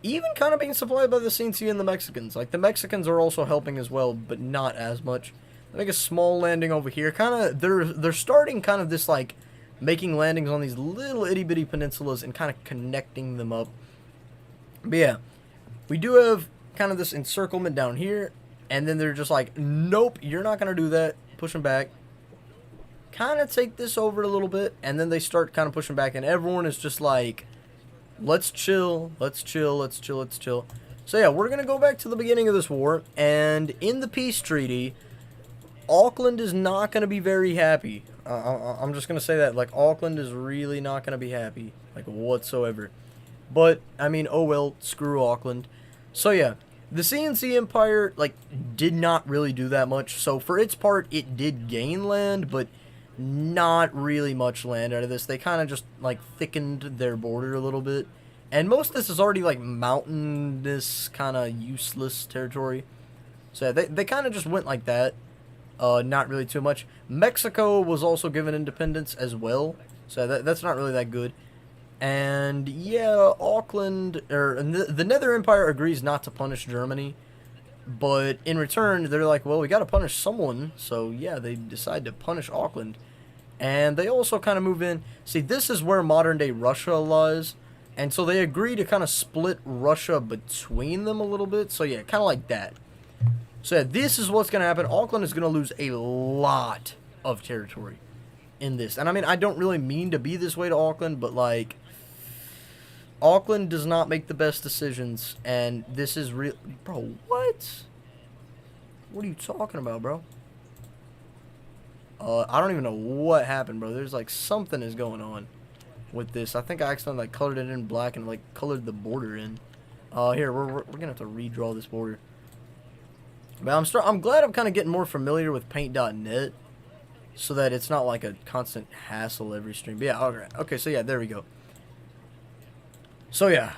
even kind of being supplied by the CNC and the Mexicans. Like, the Mexicans are also helping as well, but not as much. They make a small landing over here. Kind of, they're starting kind of this, like, making landings on these little itty-bitty peninsulas and kind of connecting them up. But, yeah, we do have kind of this encirclement down here, and then they're just like, nope, you're not going to do that. Push them back. Kind of take this over a little bit, and then they start kind of pushing back, and everyone is just like, let's chill. So yeah, we're going to go back to the beginning of this war, and in the peace treaty, Auckland is not going to be very happy. I'm just going to say that, like, Auckland is really not going to be happy, like, whatsoever. But, I mean, oh well, screw Auckland. So yeah, the CNC Empire, like, did not really do that much, so for its part, it did gain land, but not really much land out of this. They kind of just, like, thickened their border a little bit. And most of this is already, like, mountainous, kind of useless territory. So yeah, they kind of just went like that. Not really too much. Mexico was also given independence as well. So that's not really that good. And yeah, Auckland, or the Nether Empire agrees not to punish Germany. But in return, they're like, well, we got to punish someone. So yeah, they decide to punish Auckland. And they also kind of move in. See, this is where modern day Russia lies. And so they agree to kind of split Russia between them a little bit. So yeah, kind of like that. So yeah, this is what's going to happen. Auckland is going to lose a lot of territory in this. And I mean, I don't really mean to be this way to Auckland, but like, Auckland does not make the best decisions. And this is real. Bro, what? What are you talking about, bro? I don't even know what happened, bro. There's like something is going on with this. I think I accidentally like colored it in black and like colored the border in. Here we're gonna have to redraw this border. But I'm glad I'm kind of getting more familiar with Paint.net, so that it's not like a constant hassle every stream. But yeah, okay. So yeah, there we go. So yeah,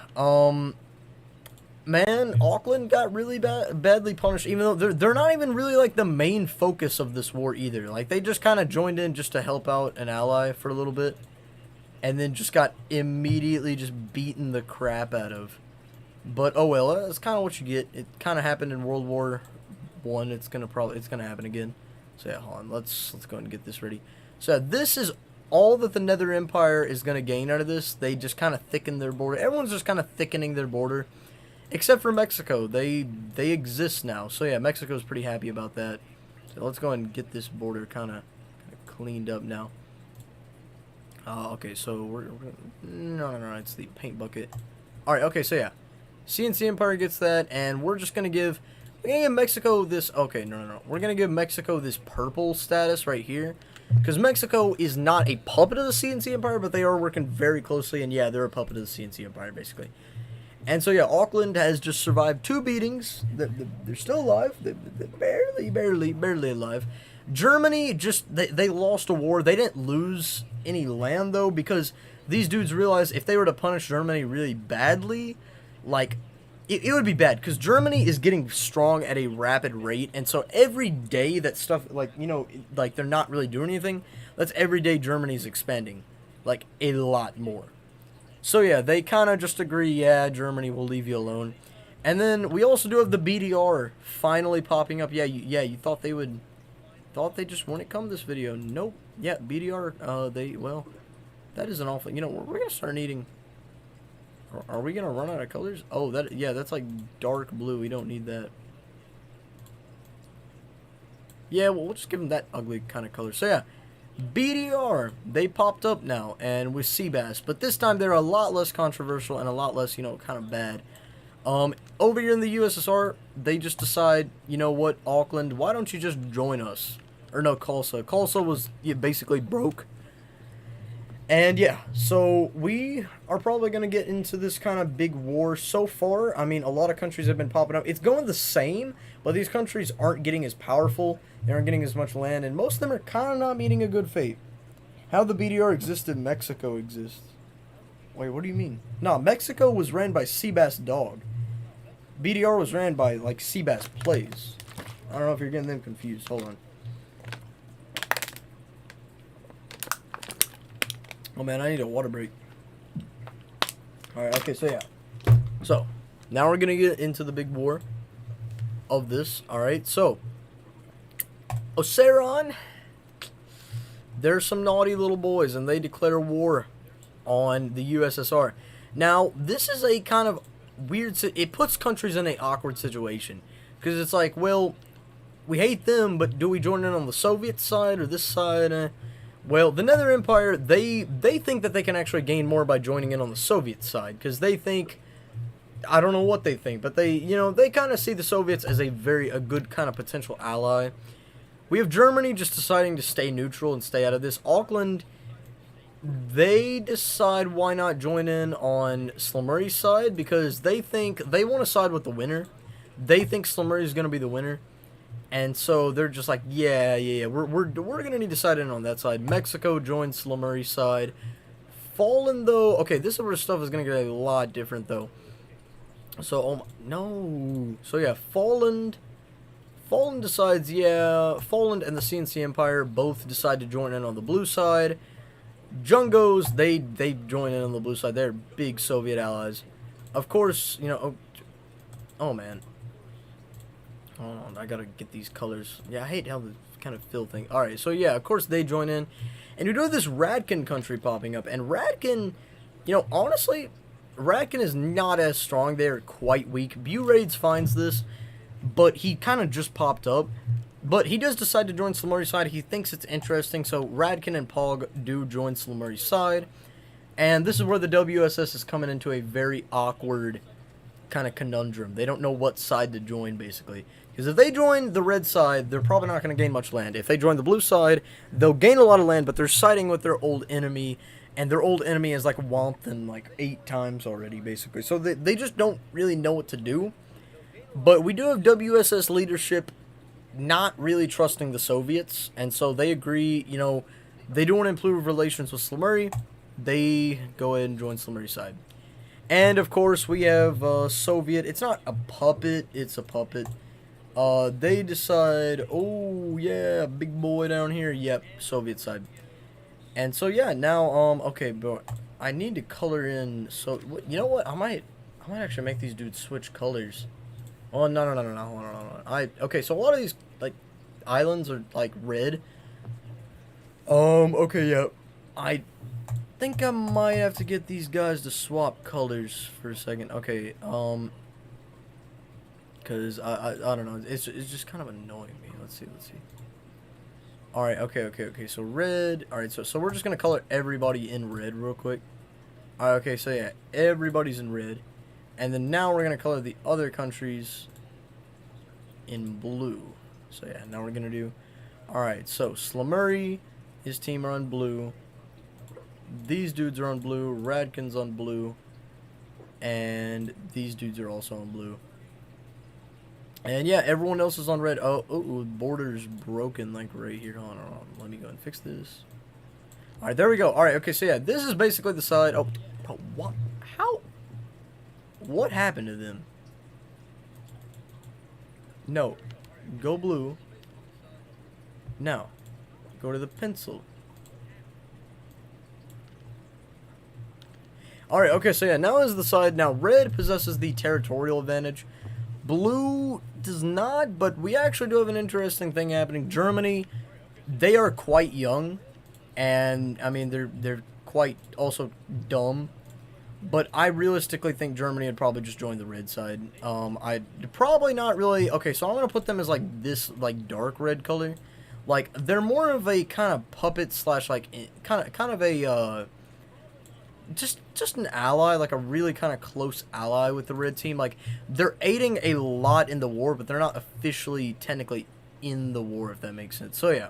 man, Auckland got really badly punished, even though they're not even really like the main focus of this war either. Like they just kind of joined in just to help out an ally for a little bit, and then just got immediately just beaten the crap out of. But oh well, that's kind of what you get. It kind of happened in World War I. It's gonna happen again. So yeah, hold on. Let's go ahead and get this ready. So yeah, this is all that the Nether Empire is gonna gain out of this. They just kind of thicken their border. Everyone's just kind of thickening their border. Except for Mexico, they exist now. So yeah, Mexico's pretty happy about that. So let's go ahead and get this border kind of cleaned up now. Okay, so we're no, it's the paint bucket. All right, okay, so yeah, CNC Empire gets that, and we're gonna give Mexico this. Okay, no, we're gonna give Mexico this purple status right here, because Mexico is not a puppet of the CNC Empire, but they are working very closely, and yeah, they're a puppet of the CNC Empire basically. And so, yeah, Auckland has just survived 2 beatings. They're still alive. They're barely alive. Germany, they lost a war. They didn't lose any land, though, because these dudes realized if they were to punish Germany really badly, like, it would be bad. Because Germany is getting strong at a rapid rate. And so every day that stuff, like, you know, like, they're not really doing anything, that's every day Germany's expanding. Like, a lot more. So yeah, they kind of just agree, yeah, Germany will leave you alone. And then we also do have the BDR finally popping up. Yeah, you thought they just wouldn't come this video. Nope. Yeah, BDR, well, that is an awful, you know, we're going to start needing, are we going to run out of colors? Oh, that's like dark blue. We don't need that. Yeah, well, we'll just give them that ugly kind of color. So yeah. BDR, they popped up now, and with Seabass, but this time they're a lot less controversial and a lot less, you know, kind of bad. Over here in the USSR, they just decide, you know what, Auckland, why don't you just join us? Or no, Khalsa. Khalsa was basically broke. And yeah, so we are probably going to get into this kind of big war so far. I mean, a lot of countries have been popping up. It's going the same, but these countries aren't getting as powerful. They aren't getting as much land, and most of them are kind of not meeting a good fate. How the BDR existed, Mexico exists. Wait, what do you mean? No, Mexico was ran by Seabass Dog. BDR was ran by, like, Seabass Plays. I don't know if you're getting them confused. Hold on. Oh man, I need a water break. Alright, okay, so yeah. So, now we're gonna get into the big war of this. Alright, so Oseron, they're some naughty little boys, and they declare war on the USSR. Now, this is a kind of weird, it puts countries in an awkward situation. Because it's like, well, we hate them, but do we join in on the Soviet side or this side? Well, the Nether Empire, they think that they can actually gain more by joining in on the Soviet side, because they think, I don't know what they think, but they kind of see the Soviets as a good kind of potential ally. We have Germany just deciding to stay neutral and stay out of this. Auckland, they decide why not join in on Slumurry's side, because they think, they want to side with the winner. They think Slumurry is going to be the winner. And so they're just like, yeah, we're gonna need to side in on that side. Mexico joins Slumurry's side. Fallen, though, okay, this is where stuff is gonna get a lot different, though. So, no. So yeah, Fallen decides, yeah, Fallen and the CNC Empire both decide to join in on the blue side. Jungos, they join in on the blue side. They're big Soviet allies. Of course, you know, oh man. Hold on, I gotta get these colors. Yeah, I hate how the kind of fill thing. Alright, so yeah, of course they join in. And we do have this Radkin country popping up. And Radkin, you know, honestly, Radkin is not as strong. They're quite weak. Buraids finds this, but he kind of just popped up. But he does decide to join Slamouri's side. He thinks it's interesting, so Radkin and Pog do join Slamouri's side. And this is where the WSS is coming into a very awkward kind of conundrum. They don't know what side to join, basically. Because if they join the red side, they're probably not going to gain much land. If they join the blue side, they'll gain a lot of land, but they're siding with their old enemy. And their old enemy is like whomped them like 8 times already, basically. So they just don't really know what to do. But we do have WSS leadership not really trusting the Soviets, and so they agree, you know, they do want to improve relations with Slamouri. They go ahead and join Slamouri's side. And of course we have Soviet. It's not a puppet, it's a puppet. They decide, oh yeah, big boy down here. Yep, Soviet side. And so yeah, now okay, but I need to color in. So you know what? I might actually make these dudes switch colors. Oh no, hold on. Okay, so a lot of these like islands are like red. Okay, yeah. I think I might have to get these guys to swap colors for a second. Okay, cause I don't know. It's just kind of annoying me. Let's see. All right, okay. So red. All right, so we're just gonna color everybody in red real quick. All right, okay, so yeah, everybody's in red. And then now we're going to color the other countries in blue. So yeah, now we're going to do... Alright, so Slamouri, his team are on blue. These dudes are on blue. Radkin's on blue. And these dudes are also on blue. And yeah, everyone else is on red. Oh, border's broken like right here. Hold on. Let me go and fix this. Alright, there we go. Alright, okay, so yeah, this is basically the side... Oh, what? How... What happened to them? No. Go blue. Now. Go to the pencil. Alright, okay, so yeah, now is the side. Now, red possesses the territorial advantage. Blue does not, but we actually do have an interesting thing happening. Germany, they are quite young. And, I mean, they're quite also dumb. But I realistically think Germany would probably just join the red side. I'd probably not really... Okay, so I'm going to put them as, like, this, like, dark red color. Like, they're more of a kind of puppet slash, like, kind of a, just an ally, like a really kind of close ally with the red team. Like, they're aiding a lot in the war, but they're not officially, technically, in the war, if that makes sense. So, yeah,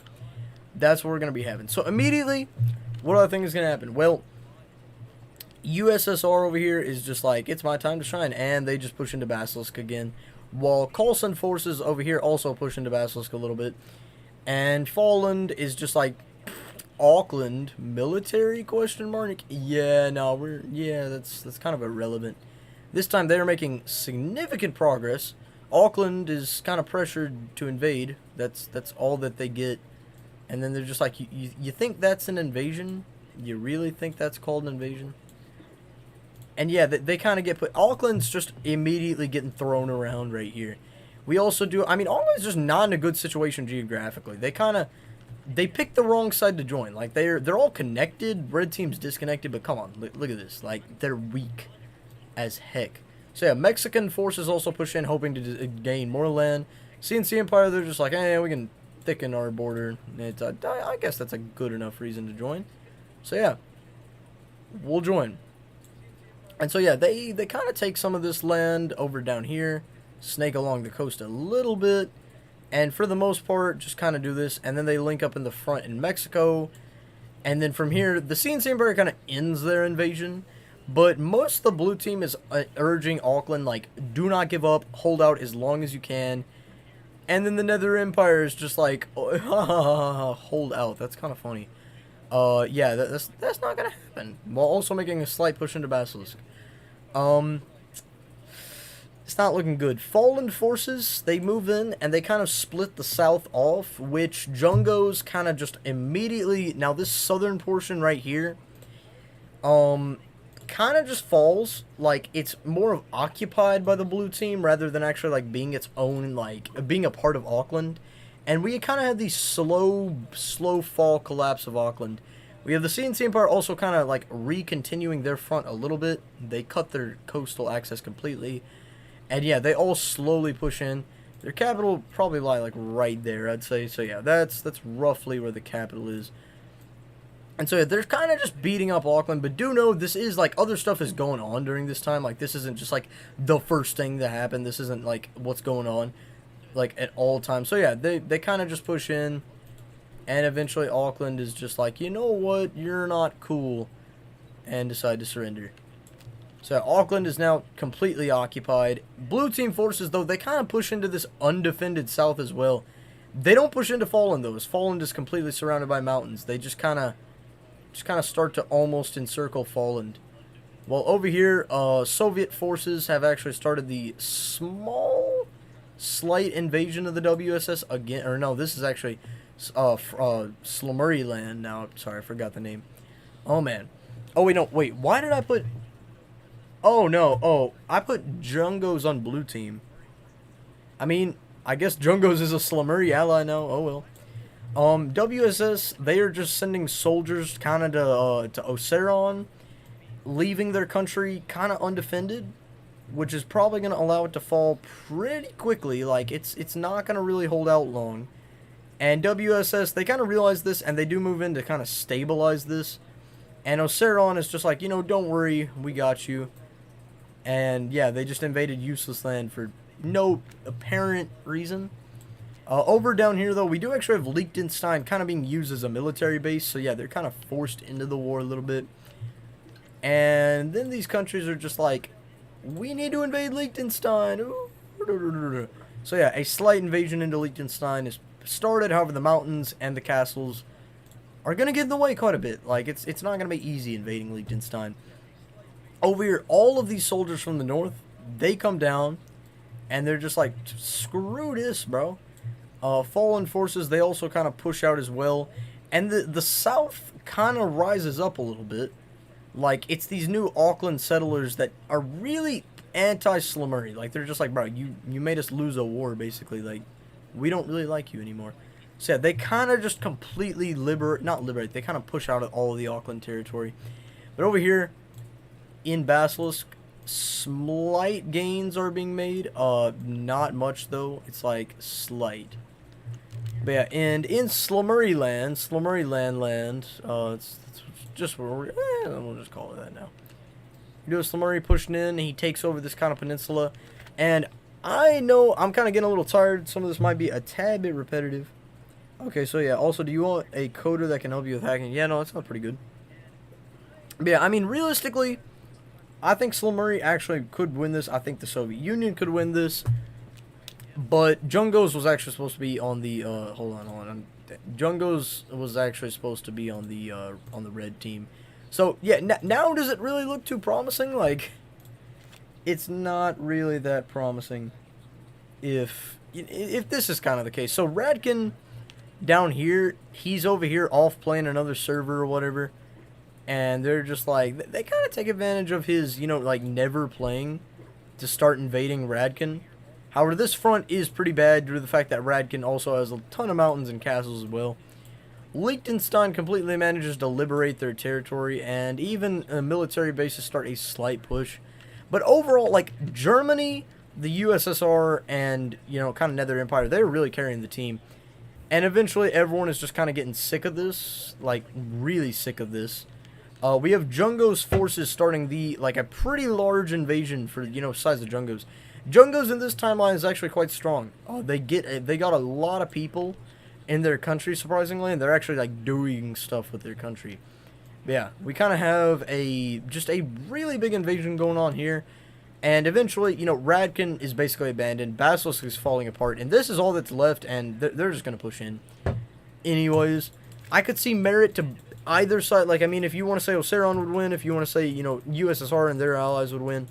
that's what we're going to be having. So, immediately, what do I think is going to happen? Well... USSR over here is just like, it's my time to shine, and they just push into Basilisk again, while Coulson forces over here also push into Basilisk a little bit, and Falland is just like, Auckland military question mark? Yeah, no, that's kind of irrelevant. This time they're making significant progress. Auckland is kind of pressured to invade. That's all that they get, and then they're just like, you think that's an invasion? You really think that's called an invasion? And yeah, they kind of get put... Auckland's just immediately getting thrown around right here. We also do... I mean, Auckland's just not in a good situation geographically. They picked the wrong side to join. Like, they're all connected. Red team's disconnected, but come on. Look at this. Like, they're weak as heck. So yeah, Mexican forces also push in, hoping to gain more land. CNC Empire, they're just like, we can thicken our border. It's, I guess that's a good enough reason to join. So yeah, we'll join. And so yeah, they kind of take some of this land over down here, snake along the coast a little bit, and for the most part, just kind of do this, and then they link up in the front in Mexico, and then from here, the CNC Empire kind of ends their invasion, but most of the blue team is urging Auckland, like, do not give up, hold out as long as you can, and then the Nether Empire is just like, hold out. That's kind of funny. Yeah, that's not gonna happen. While also making a slight push into Basilisk. It's not looking good. Fallen forces, they move in, and they kind of split the south off, which Jungos kind of just immediately... Now, this southern portion right here, kind of just falls. Like, it's more of occupied by the blue team rather than actually, like, being its own, like, being a part of Auckland. And we kind of had the slow fall collapse of Auckland. We have the CNC Empire also kind of, like, re-continuing their front a little bit. They cut their coastal access completely. And, yeah, they all slowly push in. Their capital probably lie, like, right there, I'd say. So, yeah, that's roughly where the capital is. And so, yeah, they're kind of just beating up Auckland. But do know this is, like, other stuff is going on during this time. Like, this isn't just, like, the first thing that happened. This isn't, like, what's going on, like, at all times. So, yeah, they kind of just push in. And eventually Auckland is just like, you know what, you're not cool, and decide to surrender. So Auckland is now completely occupied. Blue team forces, though, they kind of push into this undefended south as well. They don't push into Fallen, though, as Fallen is completely surrounded by mountains. They just kind of start to almost encircle Fallen. Well, over here, Soviet forces have actually started the slight invasion of the WSS again. Or no, this is actually Slumeriland now. Sorry, I forgot the name. Oh, man. Oh, wait, no. Wait, why did I put... Oh, no. Oh, I put Jungos on blue team. I mean, I guess Jungos is a Slumeri ally now. Oh, well. WSS, they are just sending soldiers kind of to Oseron, leaving their country kind of undefended, which is probably going to allow it to fall pretty quickly. Like, it's not going to really hold out long. And WSS, they kind of realize this, and they do move in to kind of stabilize this. And Oseron is just like, you know, don't worry, we got you. And, yeah, they just invaded useless land for no apparent reason. Over down here, though, we do actually have Liechtenstein kind of being used as a military base. So, yeah, they're kind of forced into the war a little bit. And then these countries are just like, we need to invade Liechtenstein. So, yeah, a slight invasion into Liechtenstein is started. However, the mountains and the castles are going to get in the way quite a bit. Like, it's not going to be easy invading Liechtenstein. Over here, all of these soldiers from the north, they come down, and they're just like, screw this, bro. Fallen forces, they also kind of push out as well. And the south kind of rises up a little bit. Like, it's these new Auckland settlers that are really anti-Slumeri. Like, they're just like, bro, you made us lose a war, basically. Like, we don't really like you anymore. So, yeah, they kind of just completely not liberate, they kind of push out all of the Auckland territory. But over here, in Basilisk, slight gains are being made. Not much, though. It's, like, slight. But, yeah, and in Slumeriland, it's just where we'll just call it that now. You do a Slumeri pushing in, he takes over this kind of peninsula. And I know I'm kind of getting a little tired. Some of this might be a tad bit repetitive. Okay, so yeah, also, do you want a coder that can help you with hacking? Yeah, no, that sounds pretty good. But yeah, I mean, realistically, I think Slumeri actually could win this. I think the Soviet Union could win this. But Jungos was actually supposed to be on the, hold on. Jungos was actually supposed to be on the red team. So, yeah, now does it really look too promising? Like, it's not really that promising if this is kind of the case. So, Radkin down here, he's over here off playing another server or whatever. And they're just like, they kind of take advantage of his, you know, like, never playing to start invading Radkin. However, this front is pretty bad due to the fact that Radkin also has a ton of mountains and castles as well. Liechtenstein completely manages to liberate their territory, and even a military bases start a slight push. But overall, like, Germany, the USSR, and, you know, kind of Nether Empire, they're really carrying the team. And eventually, everyone is just kind of getting sick of this, like, really sick of this. We have Jungos forces starting a pretty large invasion for, you know, size of Jungos. Jungos in this timeline is actually quite strong. They got a lot of people in their country, surprisingly, and they're actually, like, doing stuff with their country. But yeah, we kind of have just a really big invasion going on here. And eventually, you know, Radkin is basically abandoned. Basilisk is falling apart. And this is all that's left, and they're just going to push in. Anyways, I could see merit to either side. Like, I mean, if you want to say Oseron would win, if you want to say, you know, USSR and their allies would win.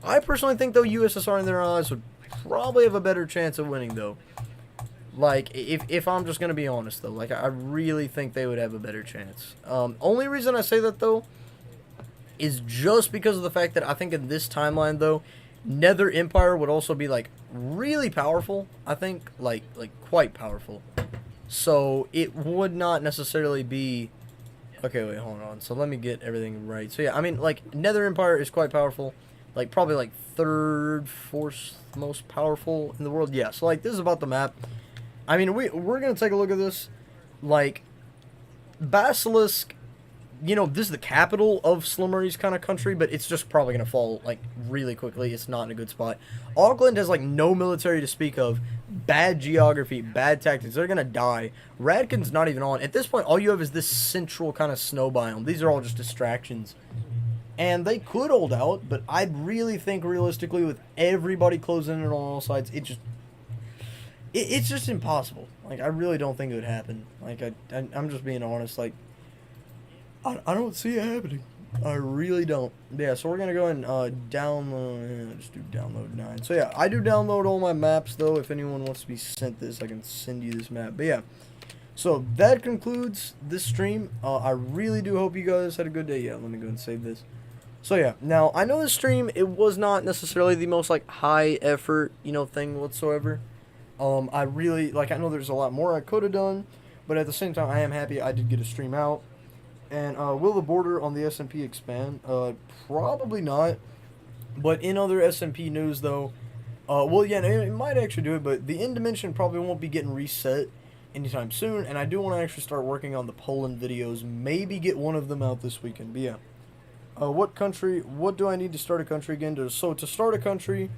I personally think, though, USSR and their allies would probably have a better chance of winning, though. Like, if I'm just going to be honest, though. Like, I really think they would have a better chance. Only reason I say that, though, is just because of the fact that I think in this timeline though, Nether Empire would also be like really powerful. I think like quite powerful. So it would not necessarily be. Okay, wait, hold on. So let me get everything right. So yeah, I mean, like, Nether Empire is quite powerful. Like, probably, like, third, fourth most powerful in the world. Yeah, so, like, this is about the map. I mean, we're going to take a look at this. Like, Basilisk, you know, this is the capital of Slimery's kind of country, but it's just probably going to fall, like, really quickly. It's not in a good spot. Auckland has, like, no military to speak of. Bad geography, bad tactics. They're going to die. Radkin's not even on. At this point, all you have is this central kind of snow biome. These are all just distractions. And they could hold out, but I really think realistically with everybody closing in on all sides, it's just impossible. Like, I really don't think it would happen. Like, I'm just being honest. Like, I don't see it happening. I really don't. Yeah, so we're going to go and download. Just do download 9. So, yeah, I do download all my maps, though. If anyone wants to be sent this, I can send you this map. But, yeah. So, that concludes this stream. I really do hope you guys had a good day. Yeah, let me go and save this. So, yeah. Now, I know this stream, it was not necessarily the most, like, high effort, you know, thing whatsoever. I really, like, I know there's a lot more I could have done. But at the same time, I am happy I did get a stream out. And will the border on the SMP expand? Probably not. But in other SMP news, though, well, yeah, it might actually do it, but the end dimension probably won't be getting reset anytime soon. And I do want to actually start working on the Poland videos. Maybe get one of them out this weekend. But yeah. What country? What do I need to start a country again? So to start a country,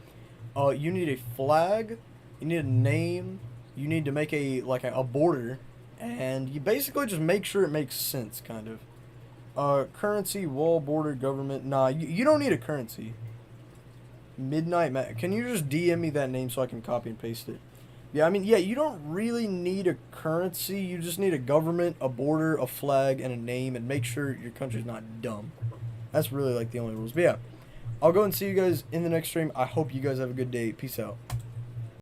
you need a flag. You need a name. You need to make a border. And you basically just make sure it makes sense, kind of. Currency, wall, border, government. Nah, you don't need a currency. Midnight. Can you just DM me that name so I can copy and paste it? Yeah, I mean, yeah, you don't really need a currency. You just need a government, a border, a flag, and a name. And make sure your country's not dumb. That's really, like, the only rules. But yeah, I'll go and see you guys in the next stream. I hope you guys have a good day. Peace out.